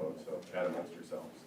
vote, so chat amongst yourselves.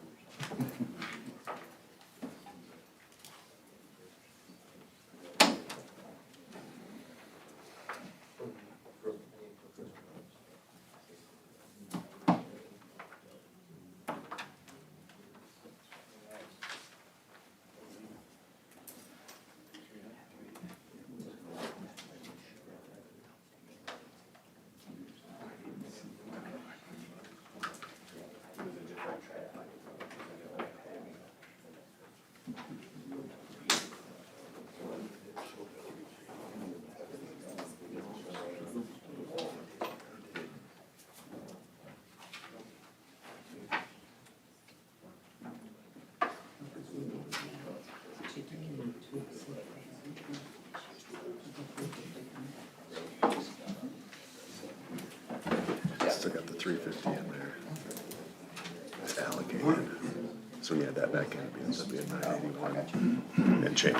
Still got the 350 in there. It's allocated. So we add that back in, it ends up being 981 and change.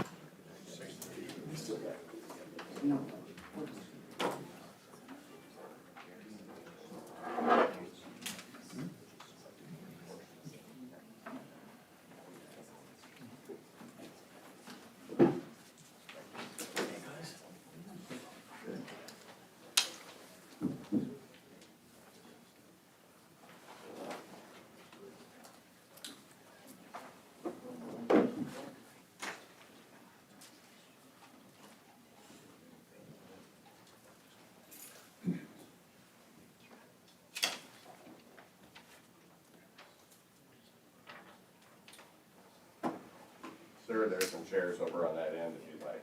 Sir, there's some chairs over on that end if you'd like.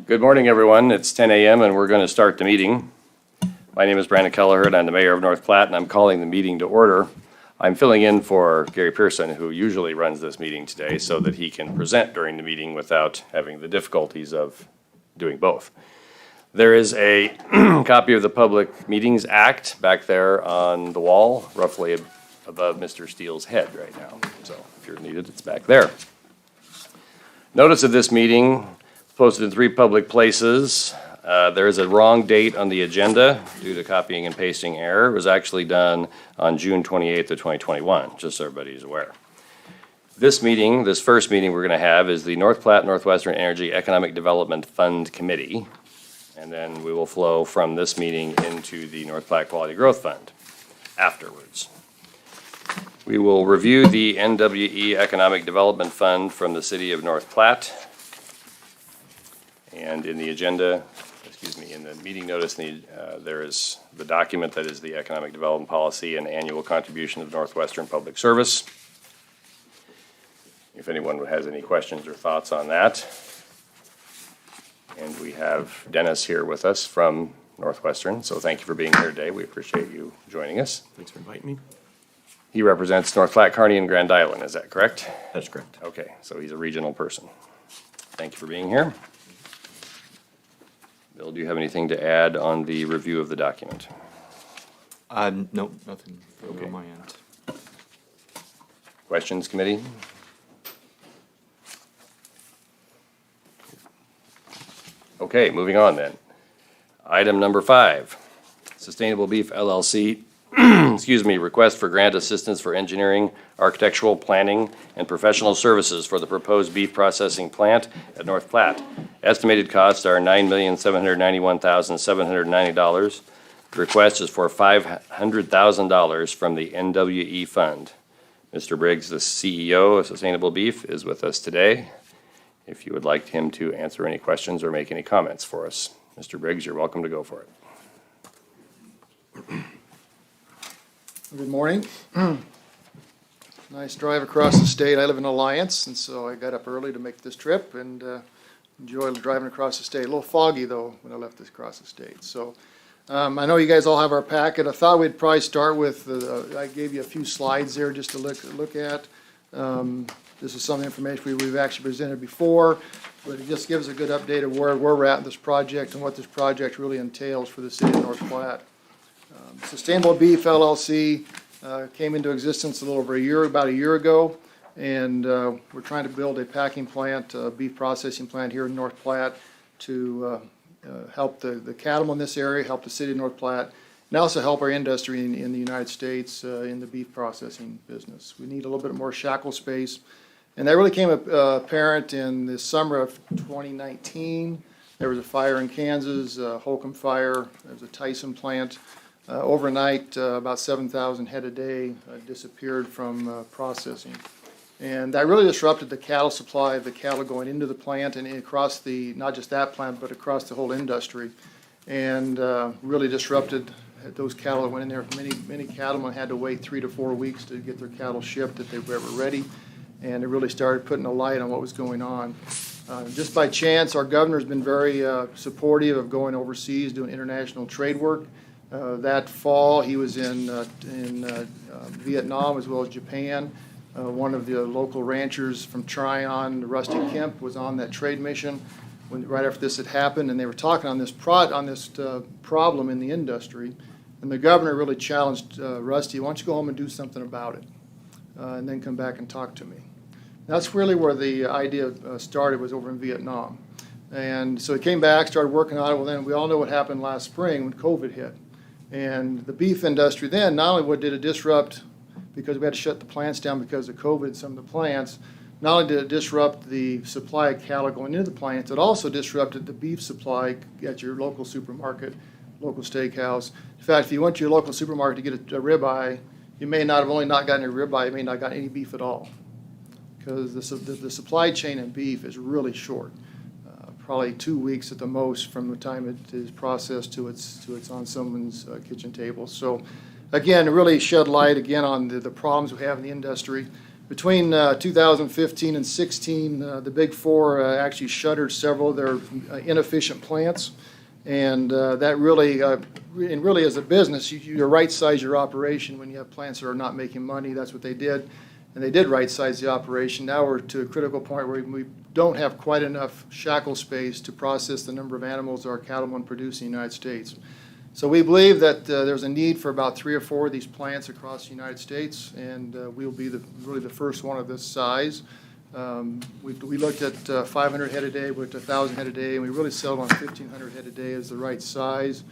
Good morning, everyone. It's 10 a.m. and we're going to start the meeting. My name is Brandon Kelleher, I'm the mayor of North Platte, and I'm calling the meeting to order. I'm filling in for Gary Pearson, who usually runs this meeting today, so that he can present during the meeting without having the difficulties of doing both. There is a copy of the Public Meetings Act back there on the wall, roughly above Mr. Steele's head right now. So if you're needed, it's back there. Notice of this meeting posted in 3 public places. There is a wrong date on the agenda due to copying and pasting error. It was actually done on June 28th of 2021, just so everybody's aware. This meeting, this first meeting we're going to have is the North Platte Northwestern Energy Economic Development Fund Committee. And then we will flow from this meeting into the North Platte Quality Growth Fund afterwards. We will review the NWE Economic Development Fund from the City of North Platte. And in the agenda, in the meeting notice, there is the document that is the Economic Development Policy and Annual Contribution of Northwestern Public Service. If anyone has any questions or thoughts on that. And we have Dennis here with us from Northwestern, so thank you for being here today. We appreciate you joining us. Thanks for inviting me. He represents North Platte, Kearney, and Grand Island, is that correct? That's correct. Okay, so he's a regional person. Thank you for being here. Bill, do you have anything to add on the review of the document? Nope, nothing further on my end. Questions, committee? Okay, moving on then. Item number 5, Sustainable Beef LLC, request for grant assistance for engineering, architectural planning, and professional services for the proposed beef processing plant at North Platte. Estimated costs are $9,791,790. The request is for $500,000 from the NWE Fund. Mr. Briggs, the CEO of Sustainable Beef, is with us today. If you would like him to answer any questions or make any comments for us. Mr. Briggs, you're welcome to go for it. Good morning. Nice drive across the state. I live in Alliance, and so I got up early to make this trip and enjoy driving across the state. A little foggy, though, when I left this across the state. So I know you guys all have our packet. I thought we'd probably start with, I gave you a few slides there just to look at. This is some information we've actually presented before. but it just gives a good update of where we're at in this project and what this project really entails for the city of North Platte. Sustainable Beef LLC came into existence a little over about a year ago, and we're trying to build a packing plant, a beef processing plant here in North Platte to help the cattle in this area, help the city of North Platte, and also help our industry in the United States in the beef processing business. We need a little bit more shackle space, and that really came apparent in the summer of 2019. There was a fire in Kansas, Holcomb Fire. There was a Tyson plant. Overnight, about 7,000 head a day disappeared from processing. And that really disrupted the cattle supply of the cattle going into the plant and across not just that plant, but across the whole industry. And really disrupted those cattle that went in there. Many cattlemen had to wait 3 to 4 weeks to get their cattle shipped if they were ever ready. And it really started putting a light on what was going on. Just by chance, our governor's been very supportive of going overseas, doing international trade work. That fall, he was in Vietnam as well as Japan. One of the local ranchers from Tryon, Rusty Kemp, was on that trade mission right after this had happened, and they were talking on this problem in the industry. And the governor really challenged Rusty, why don't you go home and do something about it, and then come back and talk to me. That's really where the idea started, was over in Vietnam. And so he came back, started working on it. Well, then we all know what happened last spring when COVID hit. And the beef industry then, not only did it disrupt, because we had to shut the plants down because of COVID, some of the plants, not only did it disrupt the supply of cattle going into the plants, it also disrupted the beef supply at your local supermarket, local steakhouse. In fact, if you went to your local supermarket to get a ribeye, you may not have only not gotten a ribeye, you may not have gotten any beef at all. Because the supply chain in beef is really short. Probably 2 weeks at the most from the time it is processed to it's on someone's kitchen table. So again, it really shed light again on the problems we have in the industry. Between 2015 and 16, the Big Four actually shuttered several of their inefficient plants. And that really, and really as a business, you right-size your operation when you have plants that are not making money. That's what they did. And they did right-size the operation. Now we're to a critical point where we don't have quite enough shackle space to process the number of animals our cattlemen produce in the United States. So we believe that there's a need for about 3 or 4 of these plants across the United States, and we'll be really the first one of this size. We looked at 500 head a day, we looked at 1,000 head a day, and we really settled on 1,500 head a day as the right size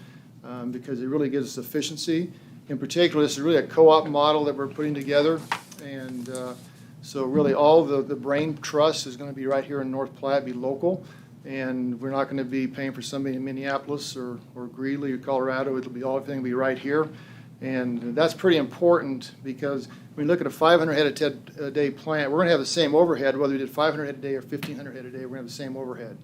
because it really gives us efficiency. In particular, this is really a co-op model that we're putting together. And so really all the brain trust is going to be right here in North Platte, be local. And we're not going to be paying for somebody in Minneapolis or Greeley or Colorado. Everything will be right here. And that's pretty important because when you look at a 500 head a day plant, we're going to have the same overhead, whether we did 500 head a day or 1,500 head a day, we're going to have the same overhead.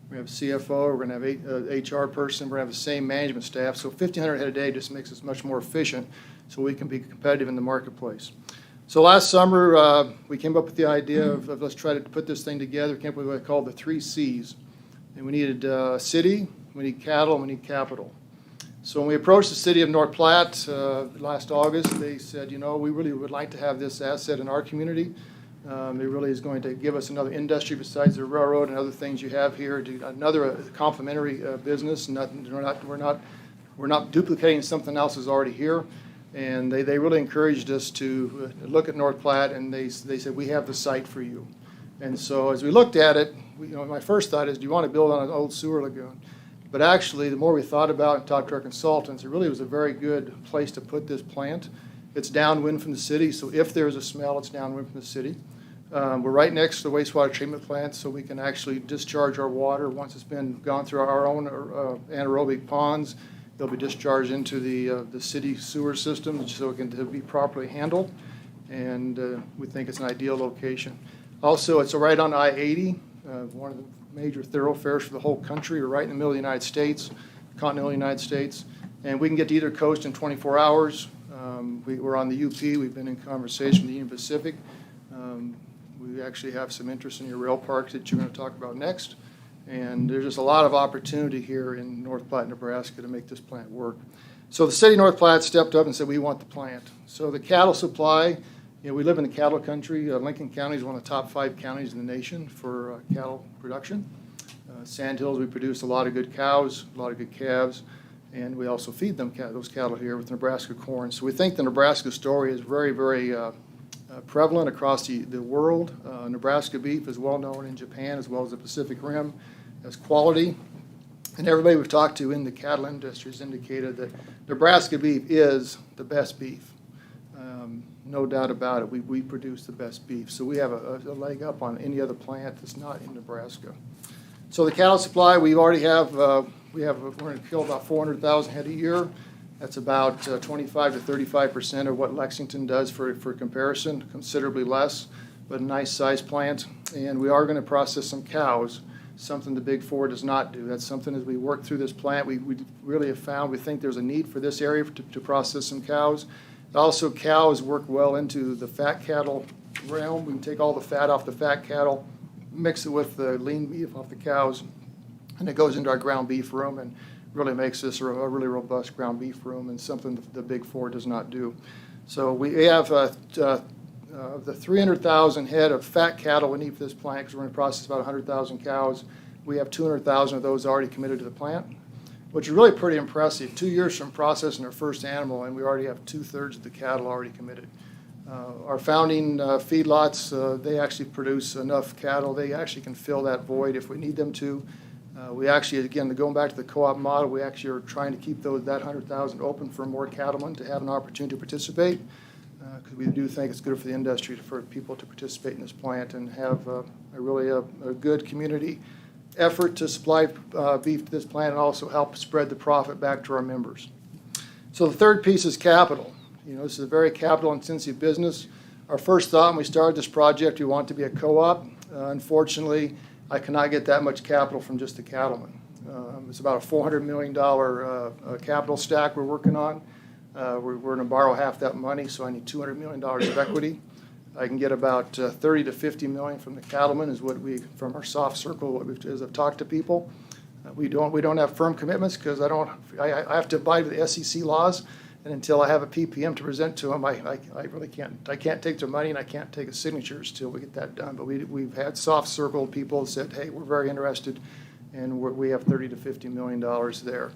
We're going to have a CFO, we're going to have an HR person, we're going to have the same management staff. So 1,500 head a day just makes us much more efficient so we can be competitive in the marketplace. So last summer, we came up with the idea of let's try to put this thing together. We came up with what I call the 3 C's. And we needed a city, we need cattle, and we need capital. So when we approached the city of North Platte last August, they said, you know, we really would like to have this asset in our community. It really is going to give us another industry besides the railroad and other things you have here, another complementary business. We're not duplicating something else that's already here. And they really encouraged us to look at North Platte, and they said, we have the site for you. And so as we looked at it, my first thought is, do you want to build on an old sewer lagoon? But actually, the more we thought about it and talked to our consultants, it really was a very good place to put this plant. It's downwind from the city, so if there's a smell, it's downwind from the city. We're right next to the wastewater treatment plant, so we can actually discharge our water once it's been gone through our own anaerobic ponds. They'll be discharged into the city sewer system so it can be properly handled, and we think it's an ideal location. Also, it's right on I-80, one of the major thoroughfares for the whole country. We're right in the middle of the United States, continental United States, and we can get to either coast in 24 hours. We're on the UP. We've been in conversation with the Union Pacific. We actually have some interest in your rail parks that you're going to talk about next. And there's just a lot of opportunity here in North Platte, Nebraska to make this plant work. So the city of North Platte stepped up and said, we want the plant. So the cattle supply, we live in the cattle country. Lincoln County is one of the top 5 counties in the nation for cattle production. Sandhills, we produce a lot of good cows, a lot of good calves, and we also feed them those cattle here with Nebraska corn. So we think the Nebraska story is very, very prevalent across the world. Nebraska beef is well known in Japan as well as the Pacific Rim as quality. And everybody we've talked to in the cattle industry has indicated that Nebraska beef is the best beef. No doubt about it. We produce the best beef. So we have a leg up on any other plant that's not in Nebraska. So the cattle supply, we already have, we're going to kill about 400,000 head a year. That's about 25 to 35% of what Lexington does for comparison, considerably less, but a nice size plant. And we are going to process some cows, something the Big Four does not do. That's something as we work through this plant, we really have found, we think there's a need for this area to process some cows. Also, cows work well into the fat cattle realm. We can take all the fat off the fat cattle, mix it with the lean beef off the cows, and it goes into our ground beef room and really makes this a really robust ground beef room and something the Big Four does not do. So we have the 300,000 head of fat cattle we need for this plant because we're going to process about 100,000 cows. We have 200,000 of those already committed to the plant, which is really pretty impressive. 2 years from processing our first animal, and we already have 2/3 of the cattle already committed. Our founding feedlots, they actually produce enough cattle. They actually can fill that void if we need them to. We actually, again, going back to the co-op model, we actually are trying to keep that 100,000 open for more cattlemen to have an opportunity to participate, because we do think it's good for the industry for people to participate in this plant and have a good community effort to supply beef to this plant and also help spread the profit back to our members. So the third piece is capital. This is a very capital-intensive business. Our first thought when we started this project, we want to be a co-op. Unfortunately, I cannot get that much capital from just the cattlemen. It's about a $400 million capital stack we're working on. We're going to borrow half that money, so I need $200 million of equity. I can get about 30 to 50 million from the cattlemen, is what from our soft circle, as I've talked to people. We don't have firm commitments because I have to abide by the SEC laws, and until I have a PPM to present to them, I really can't. I can't take their money and I can't take the signatures till we get that done. But we've had soft circle people that said, hey, we're very interested, and we have 30 to 50 million dollars there.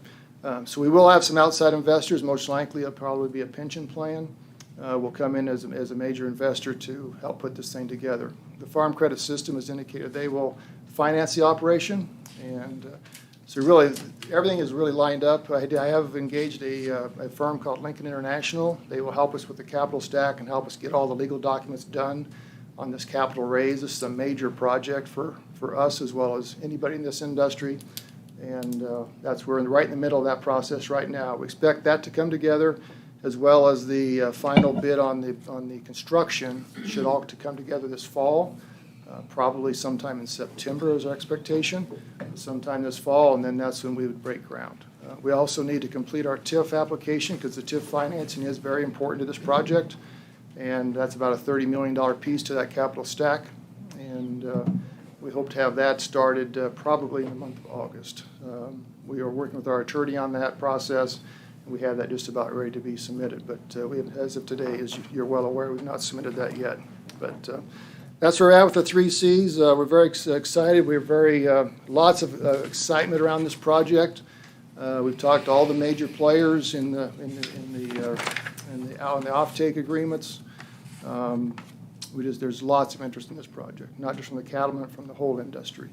So we will have some outside investors. Most likely, it'll probably be a pension plan. Will come in as a major investor to help put this thing together. The Farm Credit System has indicated they will finance the operation, and so really everything is really lined up. I have engaged a firm called Lincoln International. They will help us with the capital stack and help us get all the legal documents done on this capital raise. This is a major project for us as well as anybody in this industry, and we're right in the middle of that process right now. We expect that to come together, as well as the final bid on the construction should all to come together this fall, probably sometime in September is our expectation, sometime this fall, and then that's when we would break ground. We also need to complete our TIF application because the TIF financing is very important to this project, and that's about a $30 million piece to that capital stack, and we hope to have that started probably in the month of August. We are working with our attorney on that process. We have that just about ready to be submitted, but we have, as of today, as you're well aware, we've not submitted that yet. But that's where we're at with the 3 Cs. We're very excited. We're very lots of excitement around this project. We've talked to all the major players in the offtake agreements. There's lots of interest in this project, not just from the cattlemen, from the whole industry.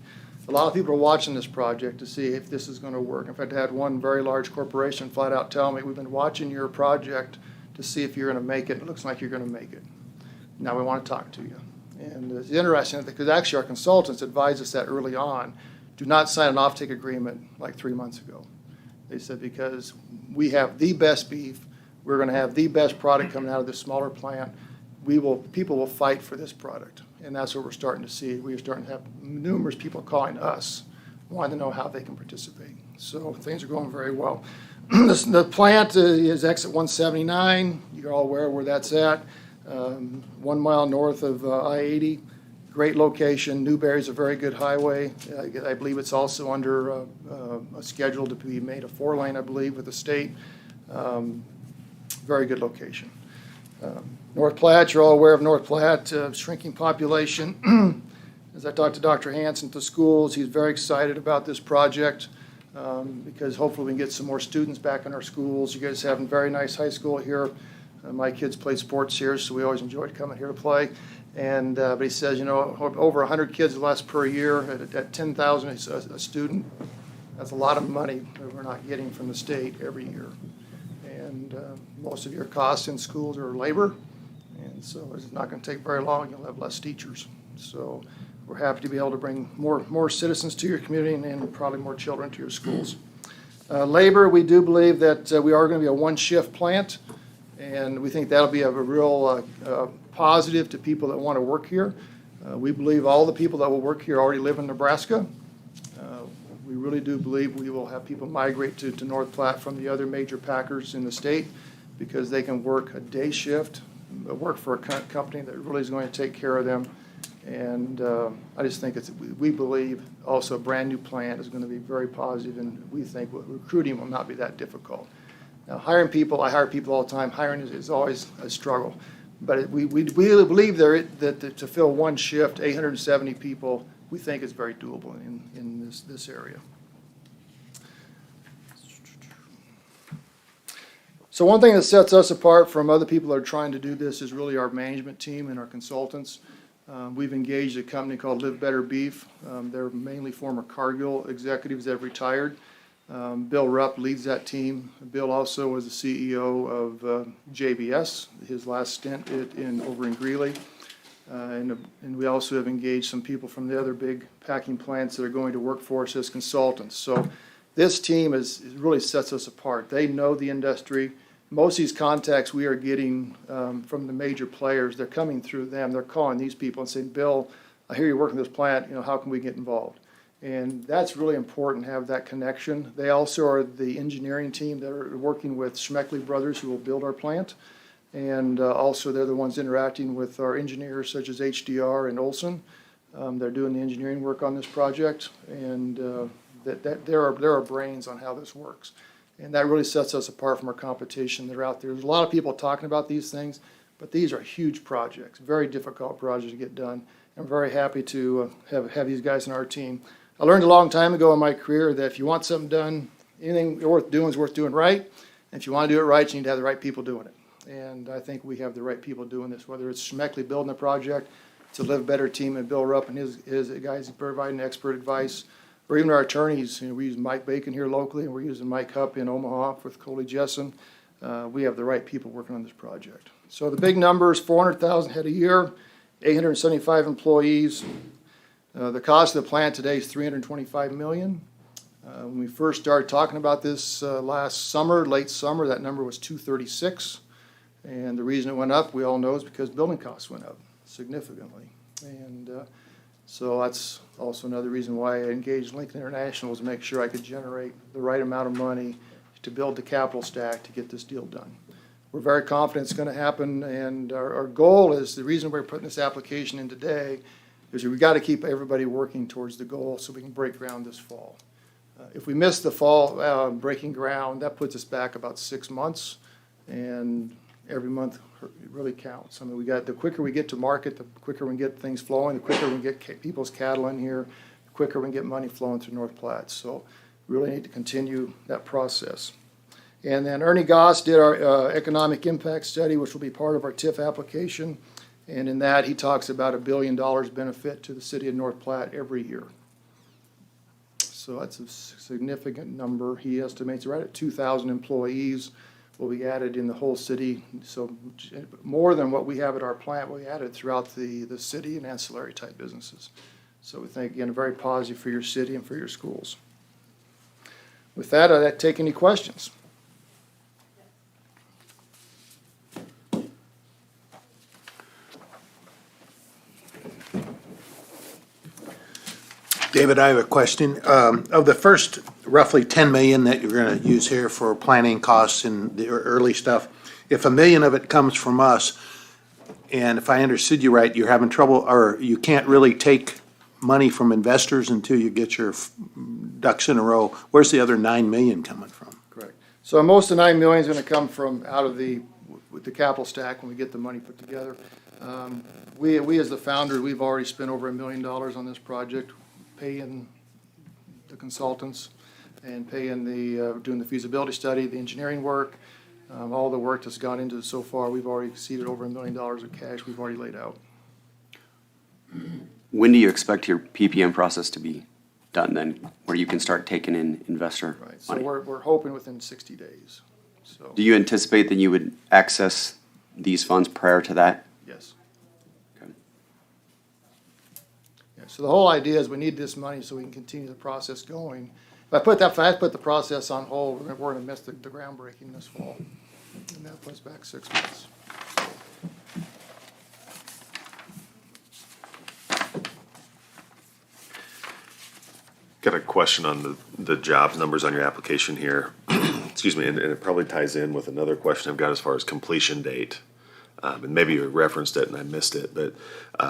A lot of people are watching this project to see if this is going to work. In fact, I had one very large corporation flat out tell me, we've been watching your project to see if you're going to make it. It looks like you're going to make it. Now we want to talk to you. And it's interesting because actually our consultants advised us that early on, do not sign an offtake agreement like 3 months ago. They said because we have the best beef, we're going to have the best product coming out of this smaller plant. People will fight for this product. And that's what we're starting to see. We're starting to have numerous people calling us, wanting to know how they can participate. So things are going very well. The plant is exit 179. You're all aware where that's at. 1 mile north of I-80. Great location. Newberry's a very good highway. I believe it's also under a schedule to be made a 4-lane, I believe, with the state. Very good location. North Platte, you're all aware of North Platte, shrinking population. As I talked to Dr. Hansen at the schools, he's very excited about this project because hopefully we can get some more students back in our schools. You guys have a very nice high school here. My kids play sports here, so we always enjoyed coming here to play. And but he says, you know, over 100 kids less per year at 10,000 a student. That's a lot of money that we're not getting from the state every year. And most of your costs in schools are labor, and so it's not going to take very long. You'll have less teachers. So we're happy to be able to bring more citizens to your community and probably more children to your schools. Labor, we do believe that we are going to be a one-shift plant, and we think that'll be a real positive to people that want to work here. We believe all the people that will work here already live in Nebraska. We really do believe we will have people migrate to North Platte from the other major packers in the state because they can work a day shift, work for a company that really is going to take care of them. And I just think we believe also a brand new plant is going to be very positive, and we think recruiting will not be that difficult. Now, hiring people, I hire people all the time. Hiring is always a struggle. But we believe that to fill one shift, 870 people, we think is very doable in this area. So one thing that sets us apart from other people that are trying to do this is really our management team and our consultants. We've engaged a company called Live Better Beef. They're mainly former Cargill executives that have retired. Bill Rupp leads that team. Bill also was the CEO of JBS, his last stint over in Greeley. And we also have engaged some people from the other big packing plants that are going to work for us as consultants. So this team really sets us apart. They know the industry. Most of these contacts we are getting from the major players, they're coming through them. They're calling these people and saying, Bill, I hear you're working this plant, how can we get involved? And that's really important to have that connection. They also are the engineering team that are working with Schmeckley Brothers, who will build our plant. And also they're the ones interacting with our engineers such as HDR and Olson. They're doing the engineering work on this project, and there are brains on how this works. And that really sets us apart from our competition that are out there. There's a lot of people talking about these things, but these are huge projects, very difficult projects to get done. I'm very happy to have these guys in our team. I learned a long time ago in my career that if you want something done, anything worth doing is worth doing right. And if you want to do it right, you need to have the right people doing it. And I think we have the right people doing this, whether it's Schmeckley building the project, it's a Live Better team and Bill Rupp and his guys providing expert advice, or even our attorneys. We use Mike Bacon here locally, and we're using Mike Hupp in Omaha with Coley Jessen. We have the right people working on this project. So the big numbers, 400,000 head a year, 875 employees. The cost of the plant today is $325 million. When we first started talking about this last summer, late summer, that number was 236. And the reason it went up, we all know, is because building costs went up significantly. And so that's also another reason why I engaged Lincoln International, was to make sure I could generate the right amount of money to build the capital stack to get this deal done. We're very confident it's going to happen, and our goal is, the reason we're putting this application in today is we've got to keep everybody working towards the goal so we can break ground this fall. If we miss the fall breaking ground, that puts us back about 6 months, and every month really counts. I mean, the quicker we get to market, the quicker we can get things flowing, the quicker we can get people's cattle in here, the quicker we can get money flowing through North Platte. So we really need to continue that process. And then Ernie Goss did our economic impact study, which will be part of our TIF application. And in that, he talks about $1 billion benefit to the city of North Platte every year. So that's a significant number. He estimates right at 2,000 employees will be added in the whole city. So more than what we have at our plant will be added throughout the city and ancillary type businesses. So we think, again, very positive for your city and for your schools. With that, I'd take any questions. David, I have a question. Of the first roughly 10 million that you're going to use here for planning costs and the early stuff, if $1 million of it comes from us, and if I understood you right, you're having trouble, or you can't really take money from investors until you get your ducks in a row, where's the other 9 million coming from? Correct. So most of the $9 million is going to come from out of the with the capital stack when we get the money put together. We as the founder, we've already spent over $1 million on this project, paying the consultants and paying doing the feasibility study, the engineering work, all the work that's gone into it so far. We've already exceeded over $1 million of cash we've already laid out. When do you expect your PPM process to be done then, where you can start taking in investor Right, so money? we're hoping within 60 days, so, Do you anticipate that you would access these funds prior to that? yes. Okay. Yeah, so the whole idea is we need this money so we can continue the process going. If I had to put the process on hold, we're gonna miss the groundbreaking this fall, and that puts back 6 months. Got a question on the jobs numbers on your application here. Excuse me, and it probably ties in with another question I've got as far as completion date. And maybe you referenced it and I missed it, but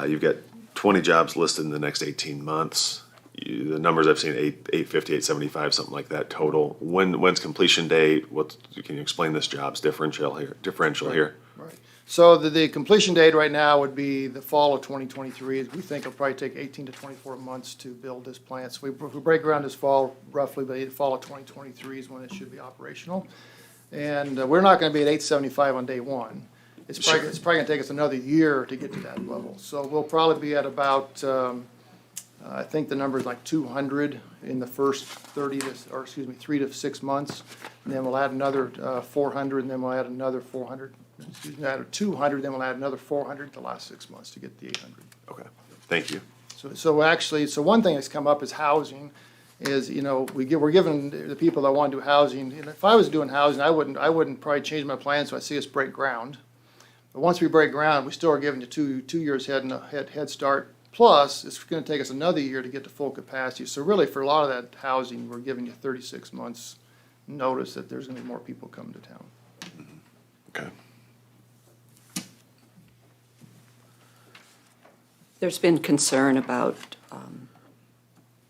you've got 20 jobs listed in the next 18 months. The numbers I've seen, 850, 875, something like that total. When's completion date? Can you explain this jobs differential here? Right. So the completion date right now would be the fall of 2023. We think it'll probably take 18 to 24 months to build this plant. So if we break ground this fall, roughly the fall of 2023 is when it should be operational. And we're not gonna be at 875 on day one. It's probably gonna take us another year to get to that level. So we'll probably be at about, I think the number is like 200 in the first 3 to 6 months. And then we'll add another 400, and then we'll add another 400. Add 200, then we'll add another 400 the last 6 months to get the 800. Okay, thank you. So one thing that's come up is housing, is, we're giving the people that want to do housing, and if I was doing housing, I wouldn't probably change my plan, so I see us break ground. But once we break ground, we still are giving you two years head start, plus it's gonna take us another year to get to full capacity. So really, for a lot of that housing, we're giving you 36 months notice that there's gonna be more people coming to town. Okay. There's been concern about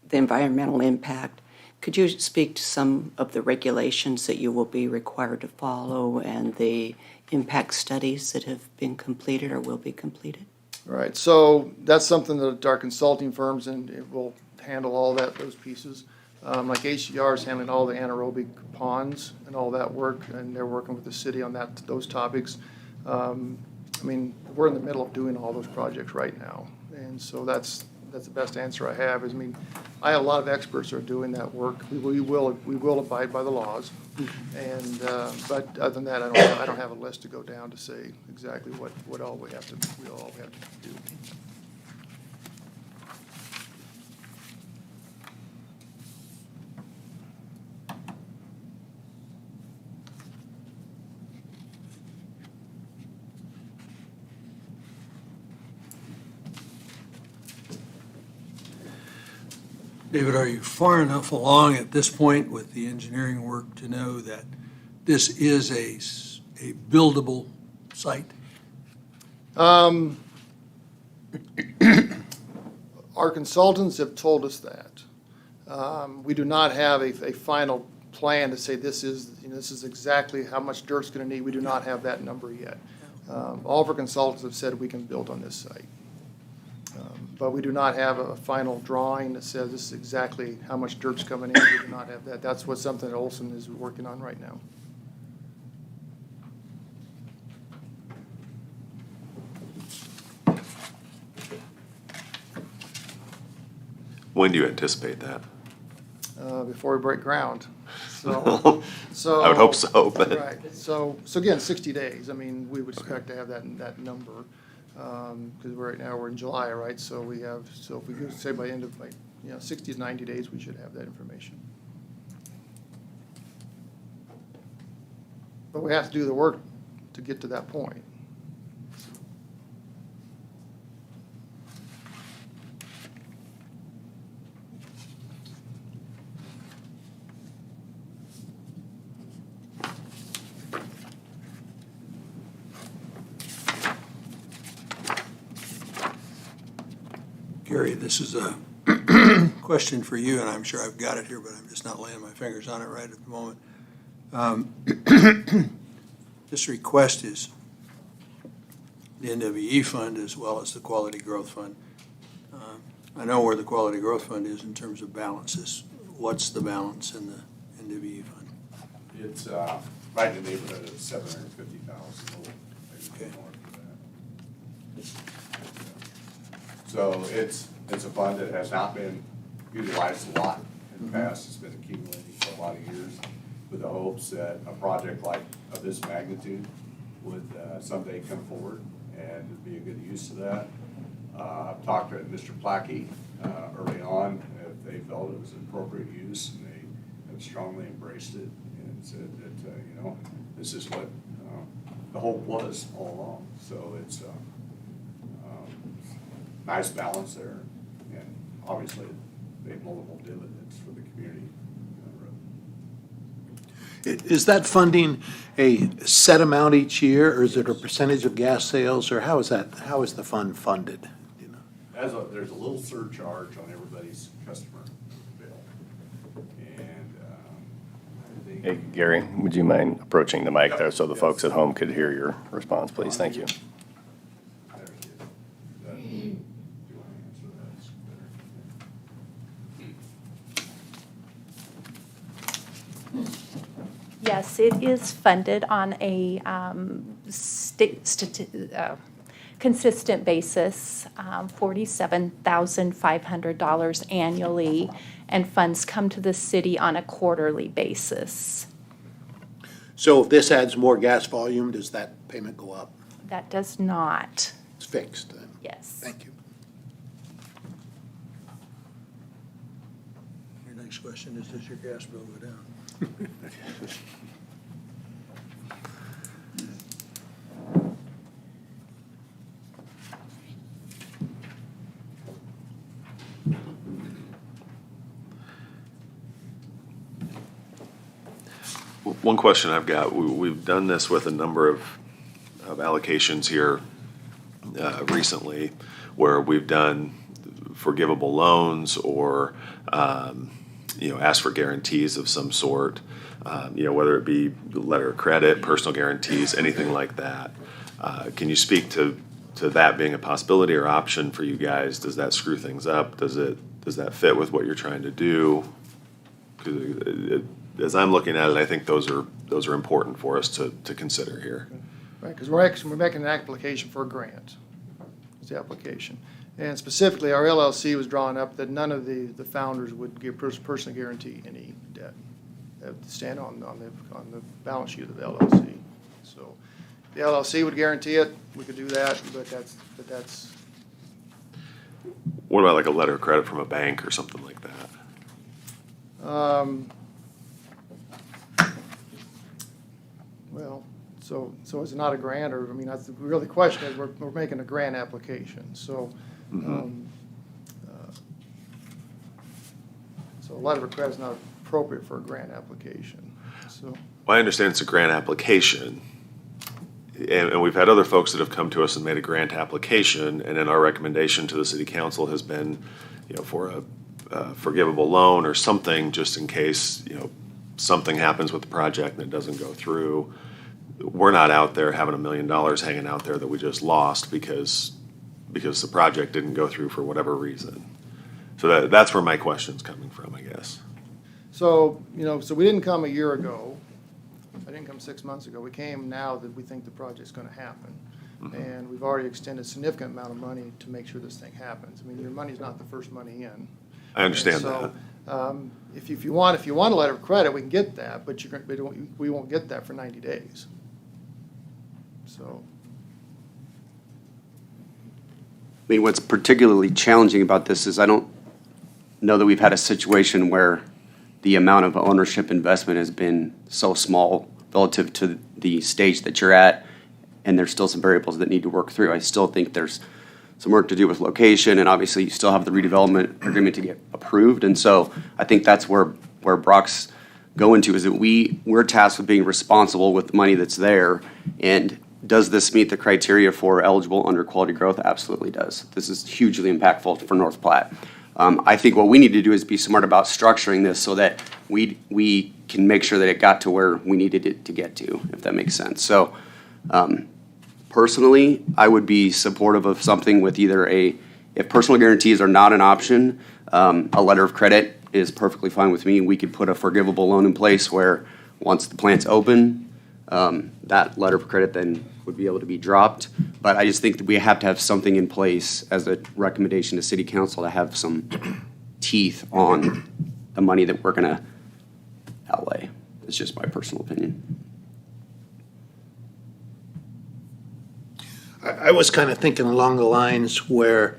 the environmental impact. Could you speak to some of the regulations that you will be required to follow and the impact studies that have been completed or will be completed? Right, so that's something that our consulting firms and it will handle all those pieces. Like HCR is handling all the anaerobic ponds and all that work, and they're working with the city on those topics. We're in the middle of doing all those projects right now, and so that's the best answer I have. I have a lot of experts who are doing that work. We will abide by the laws, and but other than that, I don't have a list to go down to say exactly what all we have to do. David, are you far enough along at this point with the engineering work to know that this is a buildable site? Our consultants have told us that. We do not have a final plan to say this is exactly how much dirt's gonna need. We do not have that number yet. All of our consultants have said we can build on this site. But we do not have a final drawing that says this is exactly how much dirt's coming in. We do not have that. That's something that Olson is working on right now. When do you anticipate that? Before we break ground. So I would hope so, but. Right, so again, 60 days, we would expect to have that number, because right now we're in July, right? So if we go, say by end of 60 to 90 days, we should have that information. But we have to do the work to get to that point. Gary, this is a question for you, and I'm sure I've got it here, but I'm just not laying my fingers on it right at the moment. This request is the Nwe Fund as well as the Quality Growth Fund. I know where the Quality Growth Fund is in terms of balances. What's the balance in the Nwe Fund? It's right in the neighborhood of 750,000. Okay. So it's a fund that has not been utilized a lot in the past. It's been accumulating for a lot of years with the hopes that a project like of this magnitude would someday come forward and be a good use of that. I've talked to Mr. Platte early on if they felt it was an appropriate use, and they have strongly embraced it and said that, you know, this is what the hope was all along. So it's nice balance there, and obviously they have multiple dividends for the community. Is that funding a set amount each year, or is it a percentage of gas sales, or how is the fund funded? Do you know? There's a little surcharge on everybody's customer bill. And I think. Hey, Gary, would you mind approaching the mic there so the folks at home could hear your response, please? Thank you. There it is. Do you want to answer that? Yes, it is funded on a consistent basis, $47,500 annually, and funds come to the city on a quarterly basis. So if this adds more gas volume, does that payment go up? That does not, It's fixed then? yes. Thank you. Your next question is, does your gas bill go down? One question I've got, we've done this with a number of allocations here recently, where we've done forgivable loans or, asked for guarantees of some sort, whether it be letter of credit, personal guarantees, anything like that. Can you speak to that being a possibility or option for you guys? Does that screw things up? Does that fit with what you're trying to do? 'Cause as I'm looking at it, I think those are important for us to consider here. Right, because we're making an application for a grant, is the application. And specifically, our LLC was drawn up that none of the founders would give personally guarantee any debt. That would stand on the balance sheet of the LLC. So the LLC would guarantee it, we could do that, but that's. What about like a letter of credit from a bank or something like that? Well, so it's not a grant, or, I mean, that's really the question is, we're making a grant application, so. So a letter of credit is not appropriate for a grant application, so. Well, I understand it's a grant application, and we've had other folks that have come to us and made a grant application, and then our recommendation to the city council has been, for a forgivable loan or something, just in case, something happens with the project and it doesn't go through. We're not out there having $1 million hanging out there that we just lost because the project didn't go through for whatever reason. So that's where my question's coming from, I guess. So, so we didn't come a year ago. I didn't come 6 months ago. We came now that we think the project's gonna happen. And we've already extended a significant amount of money to make sure this thing happens. I mean, your money's not the first money in. I understand And that. so, if you want a letter of credit, we can get that, but we won't get that for 90 days. So. I mean, what's particularly challenging about this is I don't know that we've had a situation where the amount of ownership investment has been so small relative to the stage that you're at, and there's still some variables that need to work through. I still think there's some work to do with location, and obviously you still have the redevelopment agreement to get approved. And so I think that's where Brock's going to, is that we're tasked with being responsible with the money that's there. And does this meet the criteria for eligible under quality growth? Absolutely does. This is hugely impactful for North Platte. I think what we need to do is be smart about structuring this so that we can make sure that it got to where we needed it to get to, if that makes sense. So personally, I would be supportive of something with either if personal guarantees are not an option, a letter of credit is perfectly fine with me. We could put a forgivable loan in place where once the plant's open, that letter of credit then would be able to be dropped. But I just think that we have to have something in place as a recommendation to city council to have some teeth on the money that we're gonna outlay. It's just my personal opinion. I was kind of thinking along the lines where,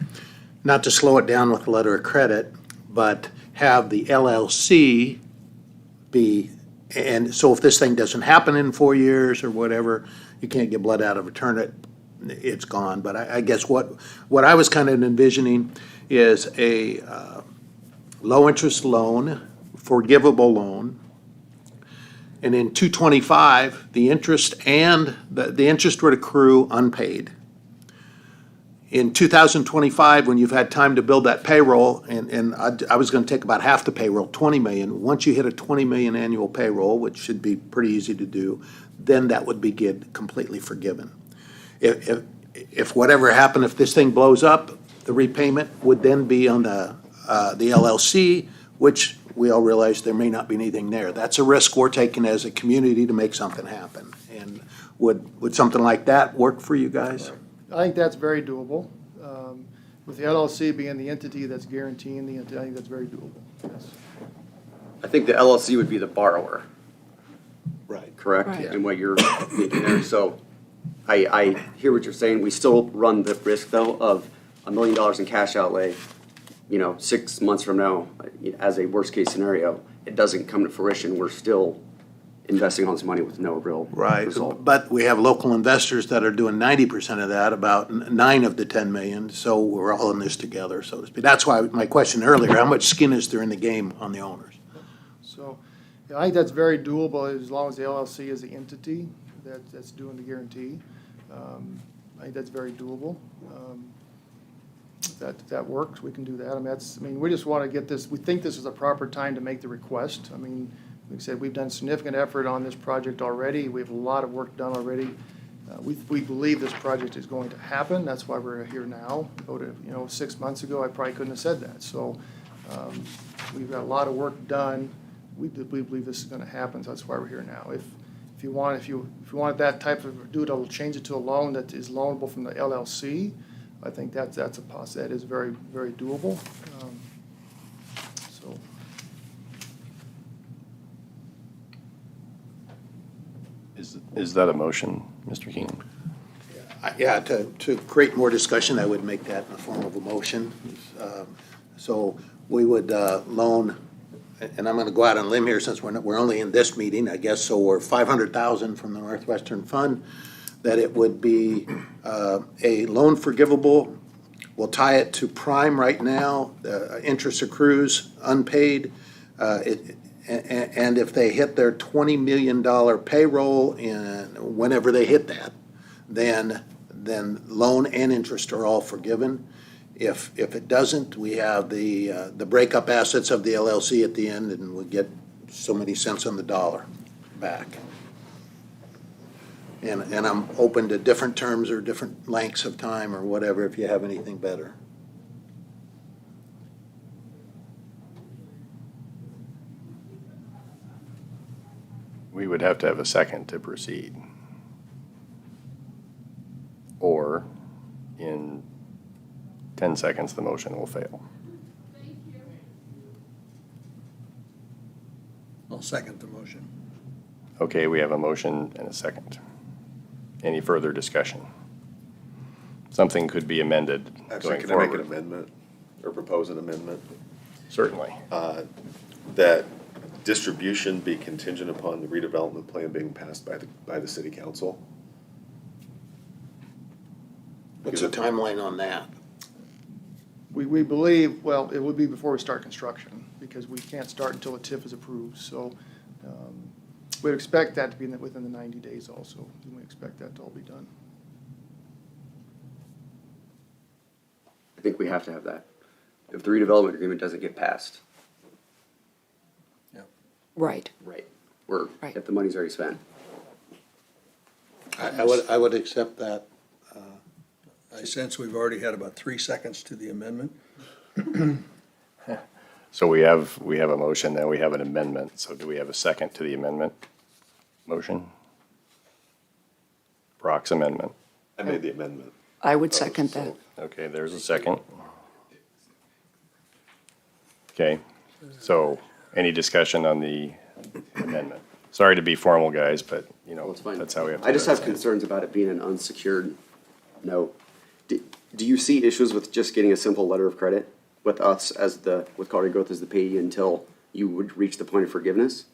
not to slow it down with a letter of credit, but have the LLC be, and so if this thing doesn't happen in 4 years or whatever, you can't get blood out of a turnip, it's gone. But I guess what I was kind of envisioning is a low-interest loan, forgivable loan, and in 225, the interest and the interest would accrue unpaid. In 2025, when you've had time to build that payroll, and I was going to take about half the payroll, 20 million. Once you hit a 20 million annual payroll, which should be pretty easy to do, then that would be completely forgiven. If whatever happened, if this thing blows up, the repayment would then be on the LLC, which we all realize there may not be anything there. That's a risk we're taking as a community to make something happen. And would something like that work for you guys? I think that's very doable. With the LLC being the entity that's guaranteeing the entity, I think that's very doable, yes. I think the LLC would be the borrower, Right. correct? Right. And what you're thinking there, so I hear what you're saying. We still run the risk though of $1 million in cash outlay, 6 months from now, as a worst case scenario, it doesn't come to fruition. We're still investing all this money with no real Right, result. but we have local investors that are doing 90% of that, about 9 of the 10 million, so we're all in this together, so to speak. That's why my question earlier, how much skin is there in the game on the owners? So, yeah, I think that's very doable as long as the LLC is the entity that's doing the guarantee. I think that's very doable. If that works, we can do that. We just want to get this, we think this is a proper time to make the request. Like I said, we've done significant effort on this project already. We have a lot of work done already. We believe this project is going to happen. That's why we're here now. 6 months ago, I probably couldn't have said that. So we've got a lot of work done. We believe this is going to happen. So that's why we're here now. If you want that type of we'll change it to a loan that is loanable from the LLC. I think that's a possibility. That is very, very doable. So. Is that a motion, Mr. Keenan? Yeah, to create more discussion, I would make that in the form of a motion. So we would loan, and I'm gonna go out on a limb here since we're only in this meeting, I guess, so we're 500,000 from the Northwestern Fund, that it would be a loan forgivable. We'll tie it to prime right now, interest accrues unpaid. And if they hit their $20 million payroll whenever they hit that, then loan and interest are all forgiven. If it doesn't, we have the breakup assets of the LLC at the end, and we get so many cents on the dollar back. And I'm open to different terms or different lengths of time or whatever, if you have anything better. We would have to have a second to proceed. Or in 10 seconds, the motion will fail. I'll second the motion. Okay, we have a motion and a second. Any further discussion? Something could be amended Actually, going can I make an forward. amendment or propose an amendment? Certainly. That distribution be contingent upon the redevelopment plan being passed by the city council? What's the timeline on that? We believe, well, it would be before we start construction, because we can't start until the TIF is approved. So we'd expect that to be within the 90 days also. We expect that to all be done. I think we have to have that. If the redevelopment agreement doesn't get passed, Right. if the money's already spent. I would accept that. I sense we've already had about 3 seconds to the amendment. So we have a motion, then we have an amendment. So do we have a second to the amendment motion? Brock's amendment. I made the amendment. I would second that. Okay, there's a second. Okay, so any discussion on the amendment? Sorry to be formal, guys, but, you know, That's fine. that's how we have to. I just do it. have concerns about it being an unsecured note. Do you see issues with just getting a simple letter of credit with us with Colorado Growth as the payee until you would reach the point of forgiveness?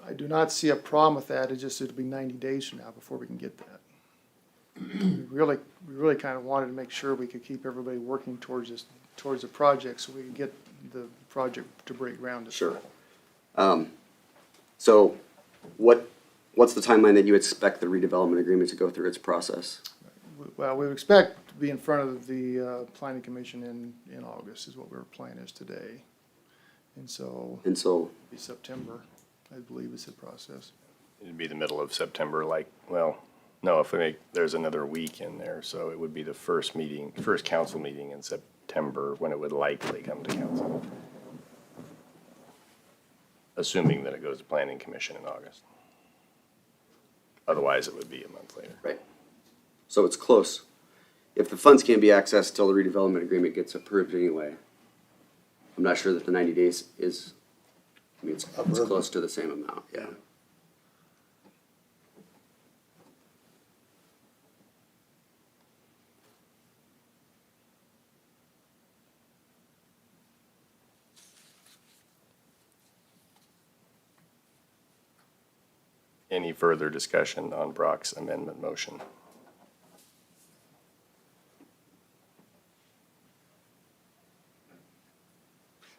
I do not see a problem with that, it'll be 90 days from now before we can get that. We really kind of wanted to make sure we could keep everybody working towards the project, so we could get the project to break ground this Sure. fall. So what's the timeline that you expect the redevelopment agreement to go through its process? Well, we would expect to be in front of the planning commission in August, is what our plan is today. And so, And so, it'll be September, I believe is the process. It'd be the middle of September, no, there's another week in there, so it would be the first council meeting in September when it would likely come to council. Assuming that it goes to planning commission in August. Otherwise, it would be a month later. right. So it's close. If the funds can't be accessed till the redevelopment agreement gets approved anyway, I'm not sure that the 90 days is, it's close to the same amount, yeah. Any further discussion on Brock's amendment motion?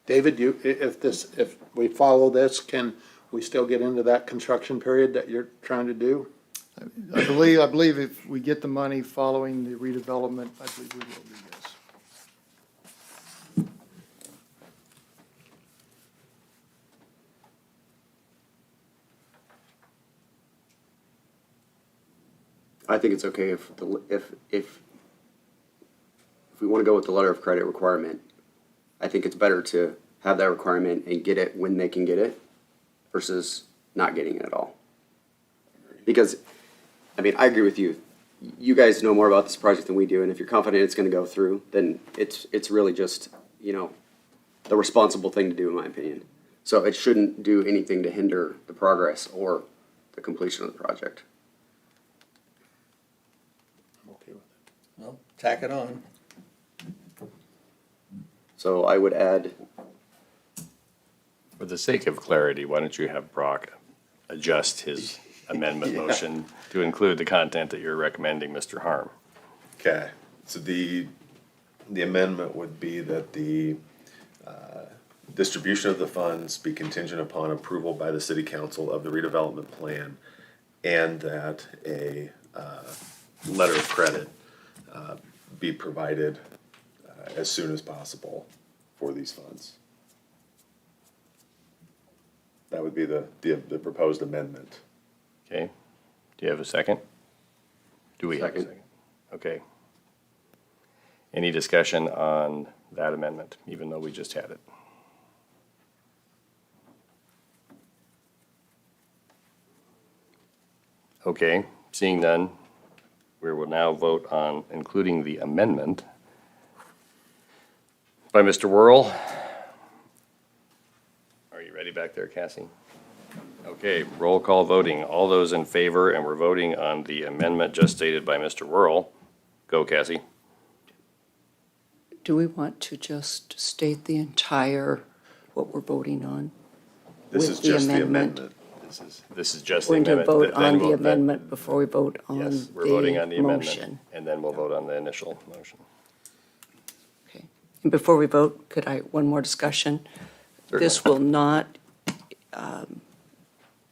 David, if we follow this, can we still get into that construction period that you're trying to do? I believe if we get the money following the redevelopment, I believe we will do this. I think it's okay if we want to go with the letter of credit requirement, I think it's better to have that requirement and get it when they can get it versus not getting it at all. Because, I mean, I agree with you. You guys know more about this project than we do, and if you're confident it's going to go through, then it's really just, the responsible thing to do, in my opinion. So it shouldn't do anything to hinder the progress or the completion of the project. I'm okay with it. Well, tack it on. So I would add, For the sake of clarity, why don't you have Brock adjust his amendment motion to include the content that you're recommending, Mr. Harm? Okay, so the amendment would be that the distribution of the funds be contingent upon approval by the city council of the redevelopment plan, and that a letter of credit be provided as soon as possible for these funds. That would be the proposed amendment. Okay, do you have a second? Do we have a Second. second? Okay. Any discussion on that amendment, even though we just had it? Okay, seeing none, we will now vote on including the amendment by Mr. Worrell. Are you ready back there, Cassie? Okay, roll call voting. All those in favor, and we're voting on the amendment just stated by Mr. Worrell. Go, Cassie. Do we want to just state the entire, what we're voting on? This With is the just the amendment. amendment. This is just the We're going to amendment. vote on the amendment before we vote on Yes, we're voting on the amendment, motion. and then we'll vote on the initial motion. Okay. And before we vote, could I, one more discussion? This will not,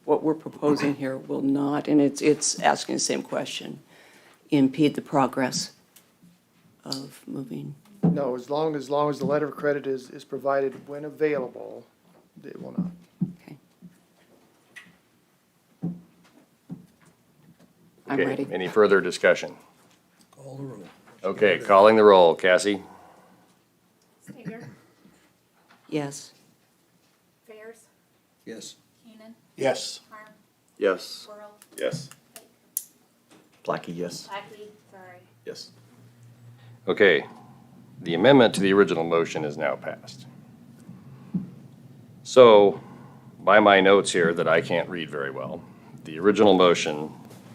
what we're proposing here will not, and it's asking the same question, impede the progress of moving. No, as long as the letter of credit is provided when available, it will not. Okay. I'm Okay, ready. any further discussion? Call the roll. Okay, calling the roll. Cassie? Stager, Yes. Fairs, Yes. Keenan, Yes. Harm, Yes. Worrell, Yes. Platte, yes. Blackie, sorry. Yes. Okay, the amendment to the original motion is now passed. So, by my notes here that I can't read very well, the original motion,